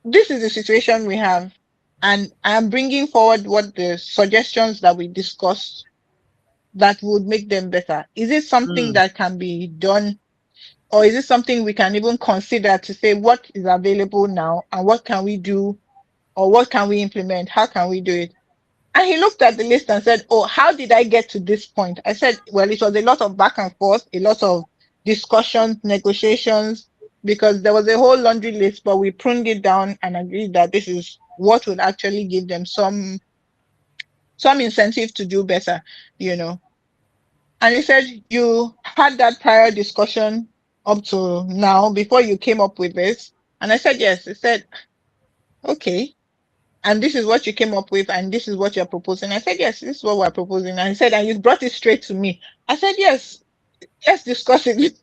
this is the situation we have. And I'm bringing forward what the suggestions that we discussed that would make them better. Is it something that can be done, or is it something we can even consider to say what is available now and what can we do, or what can we implement? How can we do it? And he looked at the list and said, oh, how did I get to this point? I said, well, it was a lot of back and forth, a lot of discussions, negotiations, because there was a whole laundry list, but we pruned it down and agreed that this is what would actually give them some incentive to do better, you know. And he said, you had that prior discussion up to now before you came up with this? And I said, yes. He said, okay. And this is what you came up with, and this is what you're proposing. I said, yes, this is what we're proposing. And he said, and you brought it straight to me. I said, yes, let's discuss it.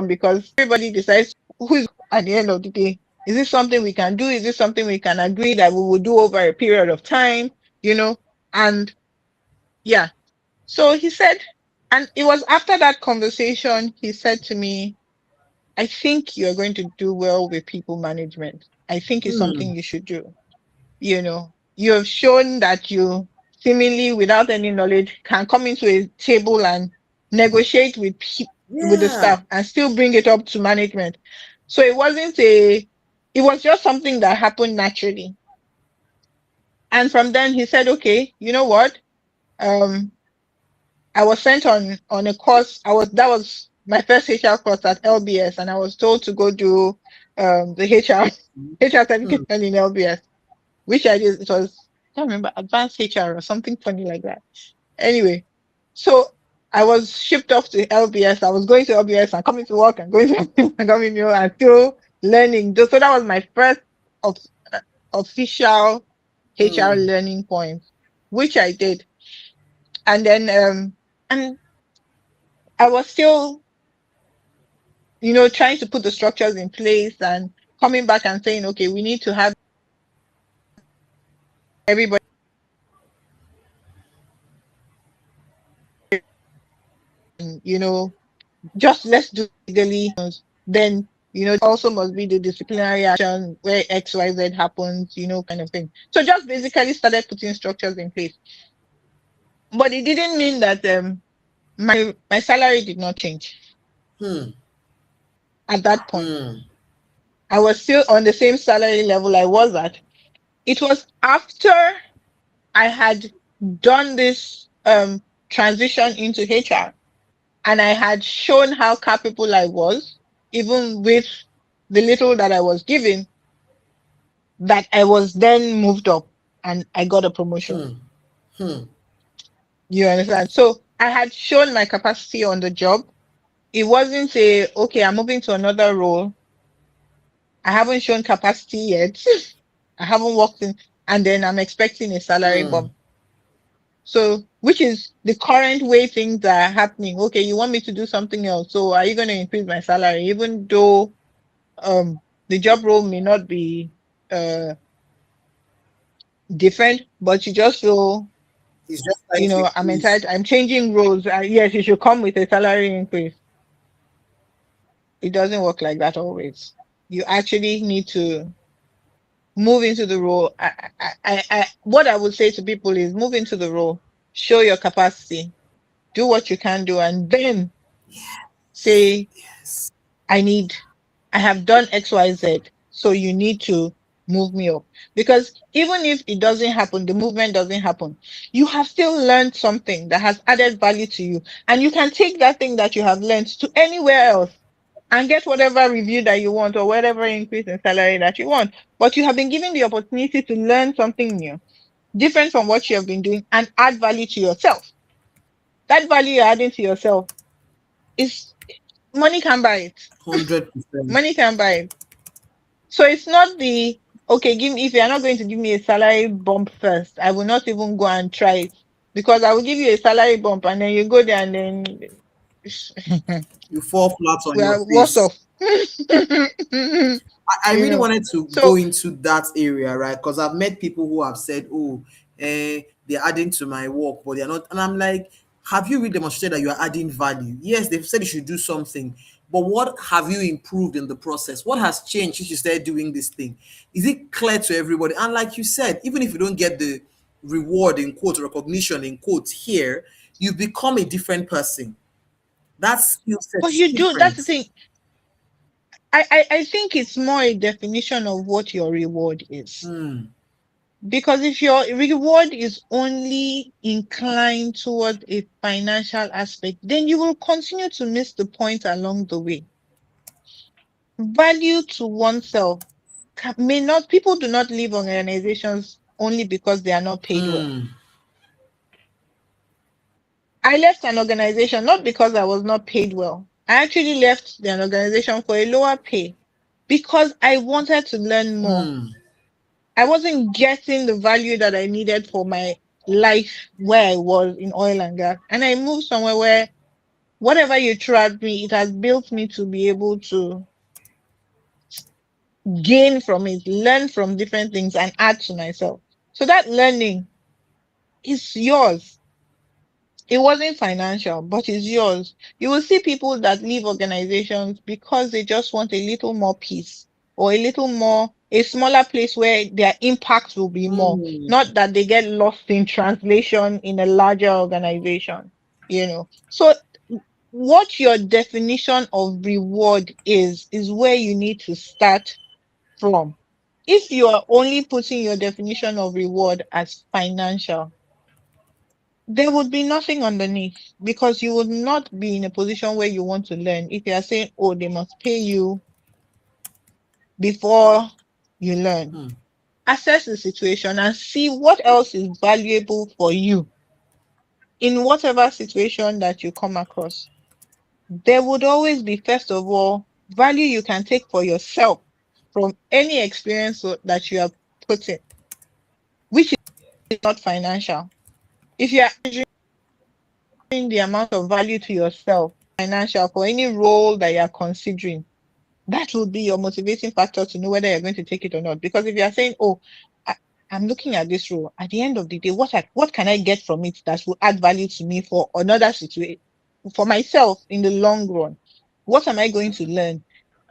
Because everybody decides who is at the end of the day. Is this something we can do? Is this something we can agree that we will do over a period of time? You know, and yeah. So he said, and it was after that conversation, he said to me, I think you're going to do well with people management. I think it's something you should do. You know, you have shown that you seemingly without any knowledge can come into a table and negotiate with the staff and still bring it up to management. So it was just something that happened naturally. And from then he said, okay, you know what? I was sent on a course. That was my first HR course at LBS, and I was told to go do the HR certification in LBS, which I did. It was, I can't remember, advanced HR or something funny like that. Anyway, so I was shipped off to LBS. I was going to LBS and coming to work and going to and coming, you know, and still learning. So that was my first official HR learning point, which I did. And then and I was still, you know, trying to put the structures in place and coming back and saying, okay, we need to have everybody, you know, just let's do legally. Then, you know, also must be the disciplinary action where XYZ happens, you know, kind of thing. So just basically started putting structures in place. But it didn't mean that my salary did not change. At that point, I was still on the same salary level I was at. It was after I had done this transition into HR and I had shown how capable I was, even with the little that I was given, that I was then moved up and I got a promotion. You understand? So I had shown my capacity on the job. It wasn't okay, I'm moving to another role. I haven't shown capacity yet. I haven't worked in, and then I'm expecting a salary bump. So, which is the current way things are happening. Okay, you want me to do something else. So are you going to increase my salary? Even though the job role may not be different, but you just feel, you know, I'm entitled, I'm changing roles. Yes, you should come with a salary increase. It doesn't work like that always. You actually need to move into the role. What I would say to people is move into the role, show your capacity, do what you can do, and then say, I have done XYZ, so you need to move me up. Because even if it doesn't happen, the movement doesn't happen, you have still learned something that has added value to you. And you can take that thing that you have learned to anywhere else and get whatever review that you want or whatever increase in salary that you want. But you have been given the opportunity to learn something new, different from what you have been doing, and add value to yourself. That value you're adding to yourself is money can buy it. 100%. Money can buy it. So it's not okay, if you're not going to give me a salary bump first, I will not even go and try it. Because I will give you a salary bump and then you go there and then you fall flat on your face. I You really know. wanted to go So, into that area, right? Because I've met people who have said, "Oh, they're adding to my work, but they're not." And I'm like, "Have you really demonstrated that you are adding value? Yes, they've said you should do something, but what have you improved in the process? What has changed since you started doing this thing? Is it clear to everybody?" And like you said, even if you don't get the reward in quote recognition in quotes here, you become a different person. That skill set but is you do, that's different. the thing. I think it's more a definition of what your reward is. Hmm. Because if your reward is only inclined towards a financial aspect, then you will continue to miss the point along the way. Value to oneself may not, people do not leave organizations only because they are not paid well. Hmm. I left an organization not because I was not paid well. I actually left an organization for a lower pay because I wanted to learn more. Hmm. I wasn't getting the value that I needed for my life where I was in oil and gas. And I moved somewhere where whatever you throw at me, it has built me to be able to gain from it, learn from different things and add to myself. So that learning is yours. It wasn't financial, but it's yours. You will see people that leave organizations because they just want a little more peace or a little more, a smaller place where their impact will be more. Hmm. Not that they get lost in translation in a larger organization, you know. So what your definition of reward is where you need to start from. If you are only putting your definition of reward as financial, there would be nothing underneath because you would not be in a position where you want to learn. If you are saying, oh, they must pay you before you learn, Hmm. assess the situation and see what else is valuable for you in whatever situation that you come across. There would always be, first of all, value you can take for yourself from any experience that you have put in, which is not financial. If you are measuring the amount of value to yourself, financial, for any role that you are considering, that will be your motivating factor to know whether you're going to take it or not. Because if you are saying, oh, I, I'm looking at this role, at the end of the day, what can I get from it that will add value to me for another situation, for myself in the long run? What am I going to learn?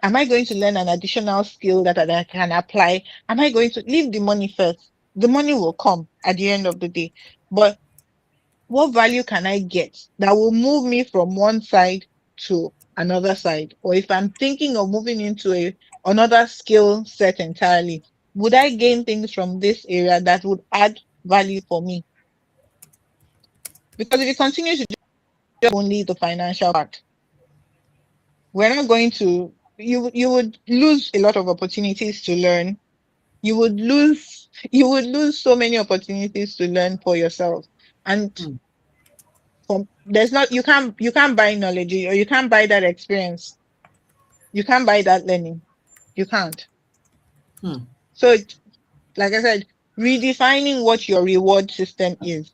Am I going to learn an additional skill that I can apply? Am I going to leave the money first? The money will come at the end of the day. But what value can I get that will move me from one side to another side? Or if I'm thinking of moving into another skill set entirely, would I gain things from this area that would add value for me? Because if you continue to do only the financial part, we're not going to, you would lose a lot of opportunities to learn. You would lose so many opportunities to learn for yourself. And Hmm. there's not, you can't buy knowledge or you can't buy that experience. You can't buy that learning. You can't. Hmm. So like I said, redefining what your reward system is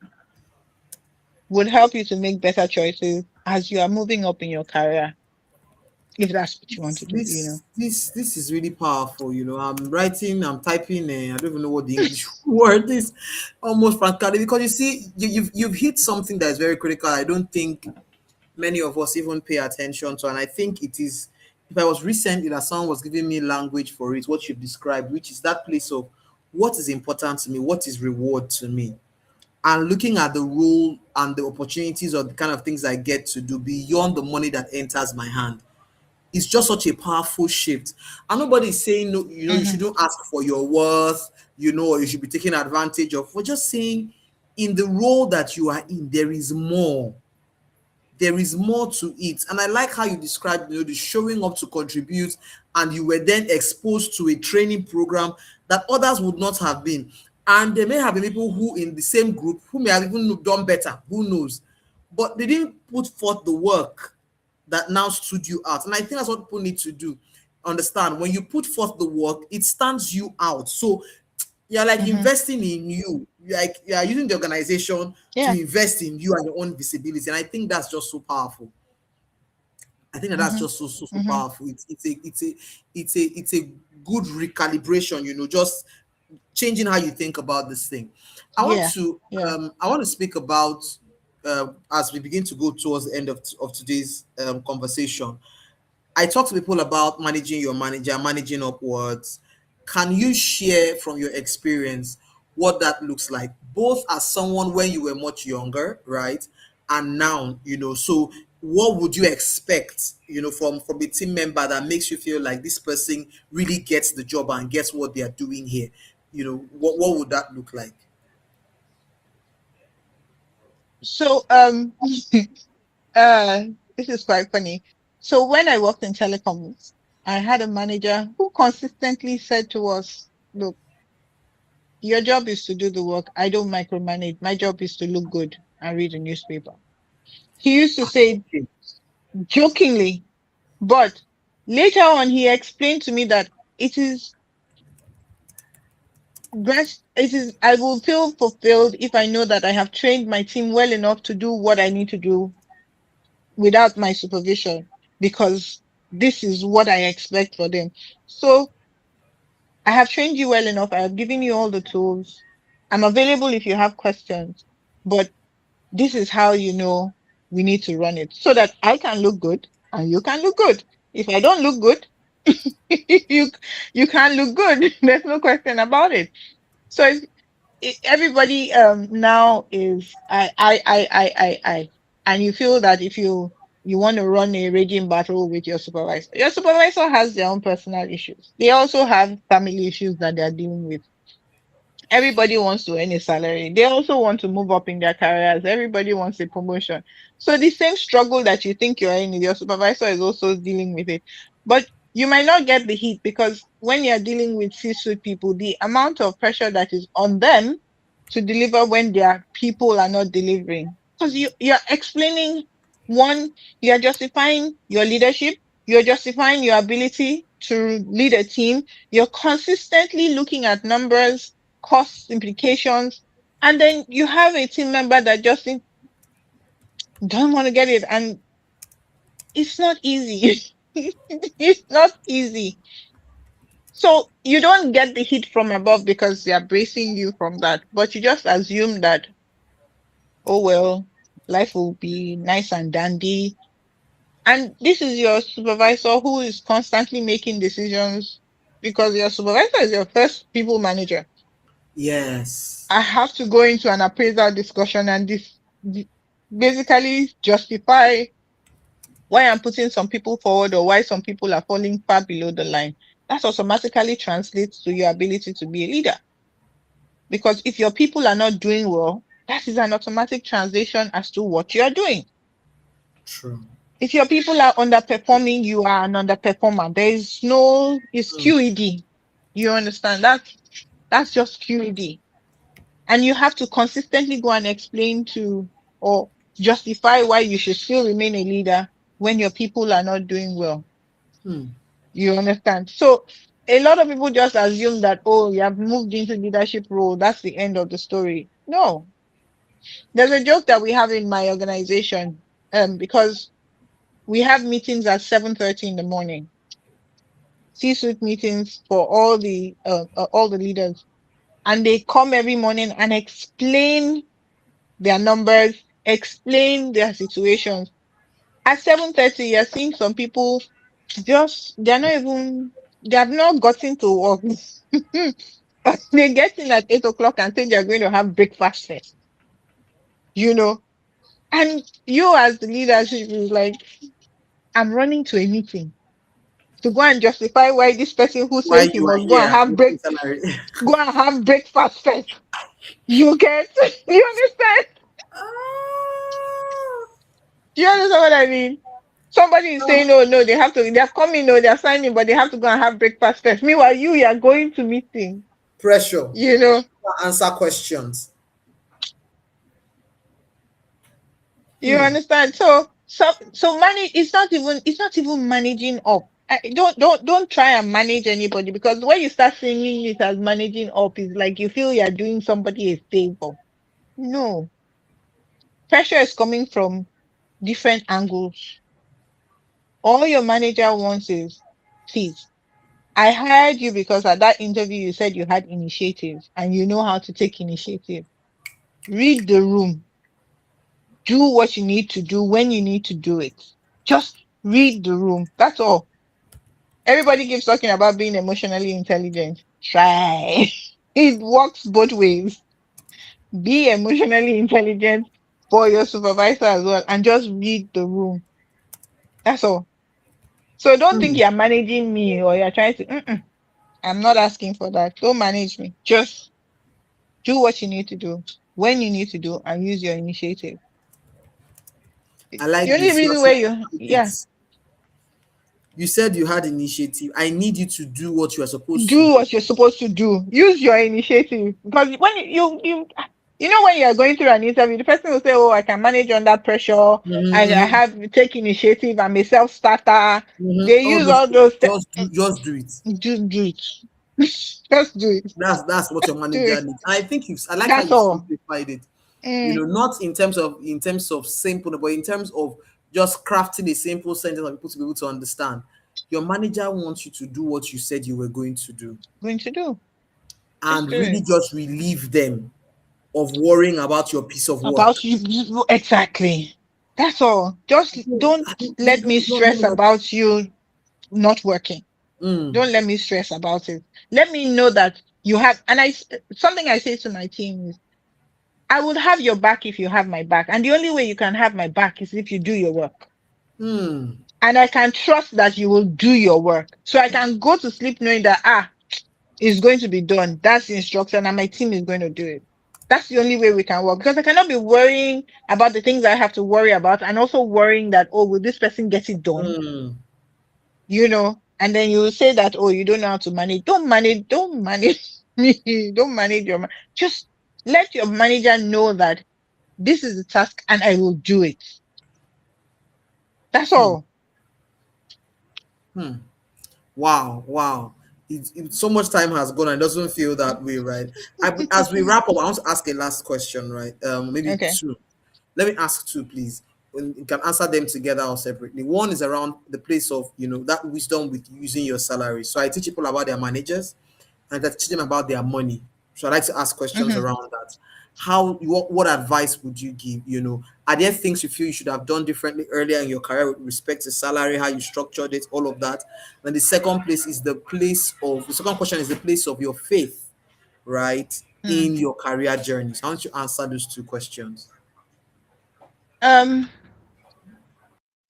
would help you to make better choices as you are moving up in your career, if that's what you want to do, This is really powerful. I'm writing, I'm typing, and I don't even know what the English word is, almost practically, because you see, you've hit something that is very critical. I don't think many of us even pay attention to, and I think it is. If I was recently that someone was giving me language for it, what you've described, which is that place of what is important to me, what is reward to me, and looking at the role and the opportunities or the kind of things I get to do beyond the money that enters my hand. It's just such a powerful shift. And nobody is saying no, you Mhm. shouldn't ask for your worth, or you should be taken advantage of. We're just saying in the role that you are in, there is more. There is more to it. And I like how you described, the showing up to contribute, and you were then exposed to a training program that others would not have been. And there may have been people who in the same group who may have even done better, who knows? But they didn't put forth the work that now stood you out. And I think that's what people need to do. Understand, when you put forth the work, it stands you out. So you're like Mhm. investing in you. Like you are using the organization to Yeah. invest in you and your own visibility. And I think that's just so powerful. I think that that's Mm-hmm. just so Mm-hmm. powerful. It's a good recalibration, just changing how you think about this thing. I want Yeah. to Yeah. speak about, as we begin to go towards the end of today's conversation. I talk to people about managing your manager, managing upwards. Can you share from your experience what that looks like, both as someone when you were much younger, right, and now? So what would you expect, from a team member that makes you feel like this person really gets the job and gets what they are doing here? What would that look like? So uh this is quite funny. So when I worked in telecoms, I had a manager who consistently said to us, look, your job is to do the work. I don't micromanage. My job is to look good and read the newspaper. He used to say Okay. jokingly, but later on he explained to me that it is I will feel fulfilled if I know that I have trained my team well enough to do what I need to do without my supervision, because this is what I expect for them. So I have trained you well enough. I have given you all the tools. I'm available if you have questions, but this is how we need to run it so that I can look good and you can look good. If I don't look good, you you can't look good. There's no question about it. So everybody now is I, and you feel that if you want to run a raging battle with your supervisor has their own personal issues. They also have family issues that they're dealing with. Everybody wants to earn a salary. They also want to move up in their careers. Everybody wants a promotion. So the same struggle that you think you're in, your supervisor is also dealing with it. But you might not get the heat because when you're dealing with C-suite people, the amount of pressure that is on them to deliver when their people are not delivering. Because you're explaining one, you're justifying your leadership, you're justifying your ability to lead a team, you're consistently looking at numbers, cost implications, and then you have a team member that just don't want to get it, and it's not easy. It's not easy. So you don't get the hit from above because they are bracing you from that, but you just assume that, oh well, life will be nice and dandy. And this is your supervisor who is constantly making decisions because your supervisor is your first people manager. Yes. I have to go into an appraisal discussion and basically justify why I'm putting some people forward or why some people are falling far below the line. That automatically translates to your ability to be a leader. Because if your people are not doing well, that is an automatic translation as to what you are doing. True. If your people are underperforming, you are an underperformer. It's Mm. QED. You understand that? That's just QED. And you have to consistently go and explain to or justify why you should still remain a leader when your people are not doing well. Hmm. You understand? So a lot of people just assume that, oh, you have moved into leadership role. That's the end of the story. No, there's a joke that we have in my organization, because we have meetings at 7:30 in the morning, C-suite meetings for all the leaders, and they come every morning and explain their numbers, explain their situations. At 7:30, you're seeing some people they have not gotten to work. They get in at 8 o'clock and say they're going to have breakfast first, you know. And you as the leadership is like, I'm running to a meeting to go and justify why this person who Why says he you are must here making salary? go and have breakfast first. You get you understand? Ah. Do you understand what I mean? Somebody is saying, oh no, they're coming, no, they're signing, but they have to go and have breakfast first. Meanwhile, you are going to meeting, Pressure. you know, Answer questions. you Hmm. understand? So money it's not even managing up. Don't try and manage anybody, because when you start seeing it as managing up, it's like you feel you're doing somebody a favor. No, pressure is coming from different angles. All your manager wants is, please, I hired you because at that interview you said you had initiative and you know how to take initiative. Read the room. Do what you need to do when you need to do it. Just read the room. That's all. Everybody keeps talking about being emotionally intelligent. Try. It works both ways. Be emotionally intelligent for your supervisor as well and just read the room. That's all. So don't think Hmm. you're managing me or you're trying to, I'm not asking for that. Don't manage me. Just do what you need to do when you need to do and use your initiative. I The like only this. You reason actually where you, like yeah, it. You said you had initiative. I need you to do what you are supposed to do do. what you're supposed to do. Use your initiative because when you know when you're going through an interview, the person will say, "Oh, I can manage under pressure. I Mm-hmm, have take initiative. I'm a self starter." mm-hmm. They All use those all things. those. Just do it. Do it. Just do it. That's what your Do manager it. needs. I think I like how That's you all. simplified it. Mm, Not in terms of simple, but in terms of just crafting a simple sentence for people to be able to understand. Your manager wants you to do what you said you were going to do, going to do. Just and do really it. just relieve them of worrying about your piece of About work. you exactly. That's all. Just don't I think let me stress no. about you not working. Mm, Don't let me stress about it. Let me know that you have, and something I say to my team is, I will have your back if you have my back. And the only way you can have my back is if you do your work. mm, And I can trust that you will do your work. So I can go to sleep knowing that, it's going to be done. That's the instruction and my team is going to do it. That's the only way we can work because I cannot be worrying about the things I have to worry about and also worrying that, oh, will this person get it done? mm, And then you say that, oh, you don't know how to manage. Don't manage me. Don't manage just let your manager know that this is the task and I will do it. That's hmm, all. hmm. Wow, wow. So much time has gone and it doesn't feel that way, right? As we wrap up, I want to ask a last question, right? Maybe Okay. two. Let me ask two, please. You can answer them together or separately. One is around the place of, that wisdom with using your salary. So I teach people about their managers and I teach them about their money. So I like to ask questions Hmm. around that. What advice would you give? Are there things you feel you should have done differently earlier in your career with respect to salary, how you structured it, all of that? Then the second question is the place of your faith, right, Hmm. in your career journey. So I want you to answer those two questions. Um,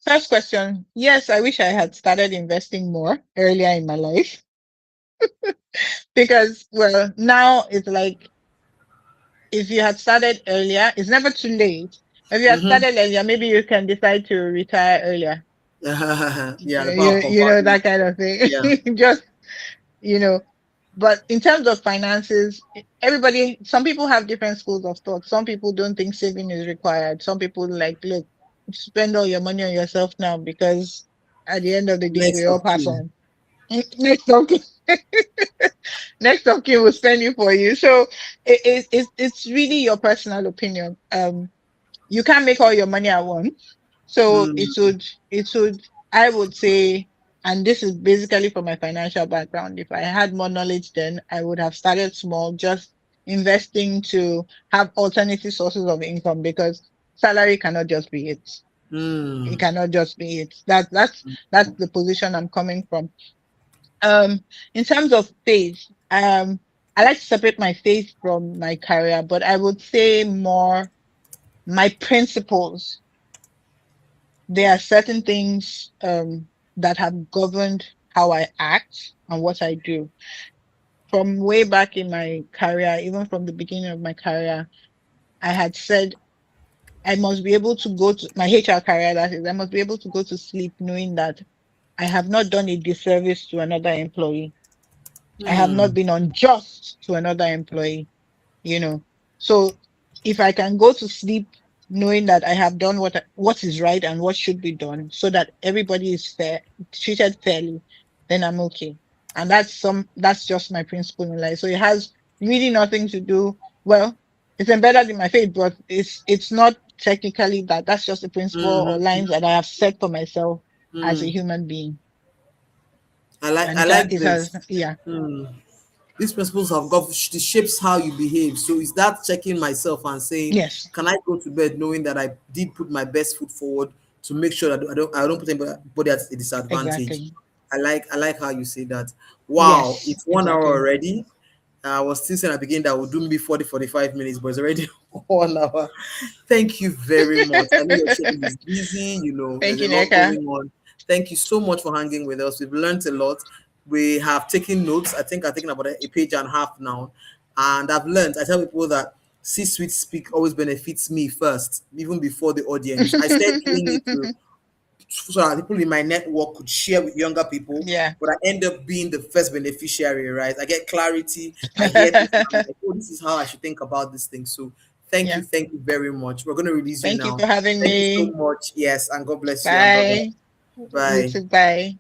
First question. Yes, I wish I had started investing more earlier in my life because, well, now it's like if you had started earlier, it's never too late. If you had Mm-hmm. started earlier, maybe you can decide to retire earlier. Yeah, the power You, of you know, compounding. that kind of thing. Yeah. Just, you know, but in terms of finances, some people have different schools of thought. Some people don't think saving is required. Some people like, look, spend all your money on yourself now because at the end of the day, we Next all of pass kin. on. Next of kin, next of kin will spend it for you. So it's really your personal opinion. You can't make all your money at once. So Mm, I would say, and this is basically from my financial background, if I had more knowledge then, I would have started small, just investing to have alternative sources of income because salary cannot just be it. It mm, cannot just be it. That's the position I'm coming from. Um, in terms of faith, I like to separate my faith from my career, but I would say more my principles. There are certain things that have governed how I act and what I do. From way back in my career, even from the beginning of my career, I had said I must be able to go to my HR career, that is, I must be able to go to sleep knowing that I have not done a disservice to another employee. I have not mm, been unjust to another employee, you know. So if I can go to sleep knowing that I have done what is right and what should be done so that everybody is treated fairly, then I'm okay. And that's just my principle in life. So it has really nothing to do, well, it's embedded in my faith, but it's not technically that. That's just the principle or mhm, lines that I have set for myself as a Mm. human being. I like And I like it this. has, yeah, Mm. These principles have got it shapes how you behave. So is that checking myself and saying, yes, can I go to bed knowing that I did put my best foot forward to make sure that I don't put anybody at a disadvantage. exactly. I like how you say that. Wow, Yes, it's 1 hour exactly. already. I was still saying at the beginning that would do maybe 40-45 minutes, but it's already 1 hour. Thank you very much. I know your schedule is busy, Thank there's a you, lot Neka. going on. Thank you so much for hanging with us. We've learned a lot. We have taken notes. I think I've taken about a page and a half now. And I've learned, I tell people that C-suite speak always benefits me first, even before the audience. I started doing it so that people in my network could share with younger people, Yeah. but I end up being the first beneficiary, right? I get clarity, I hear things, and I'm like, oh, this is how I should think about this thing. So Yeah. thank you very much. We're going to release you Thank you now. for having Thank you so me. much. Yes, and God bless you and bye Bye. You bye. too. Bye.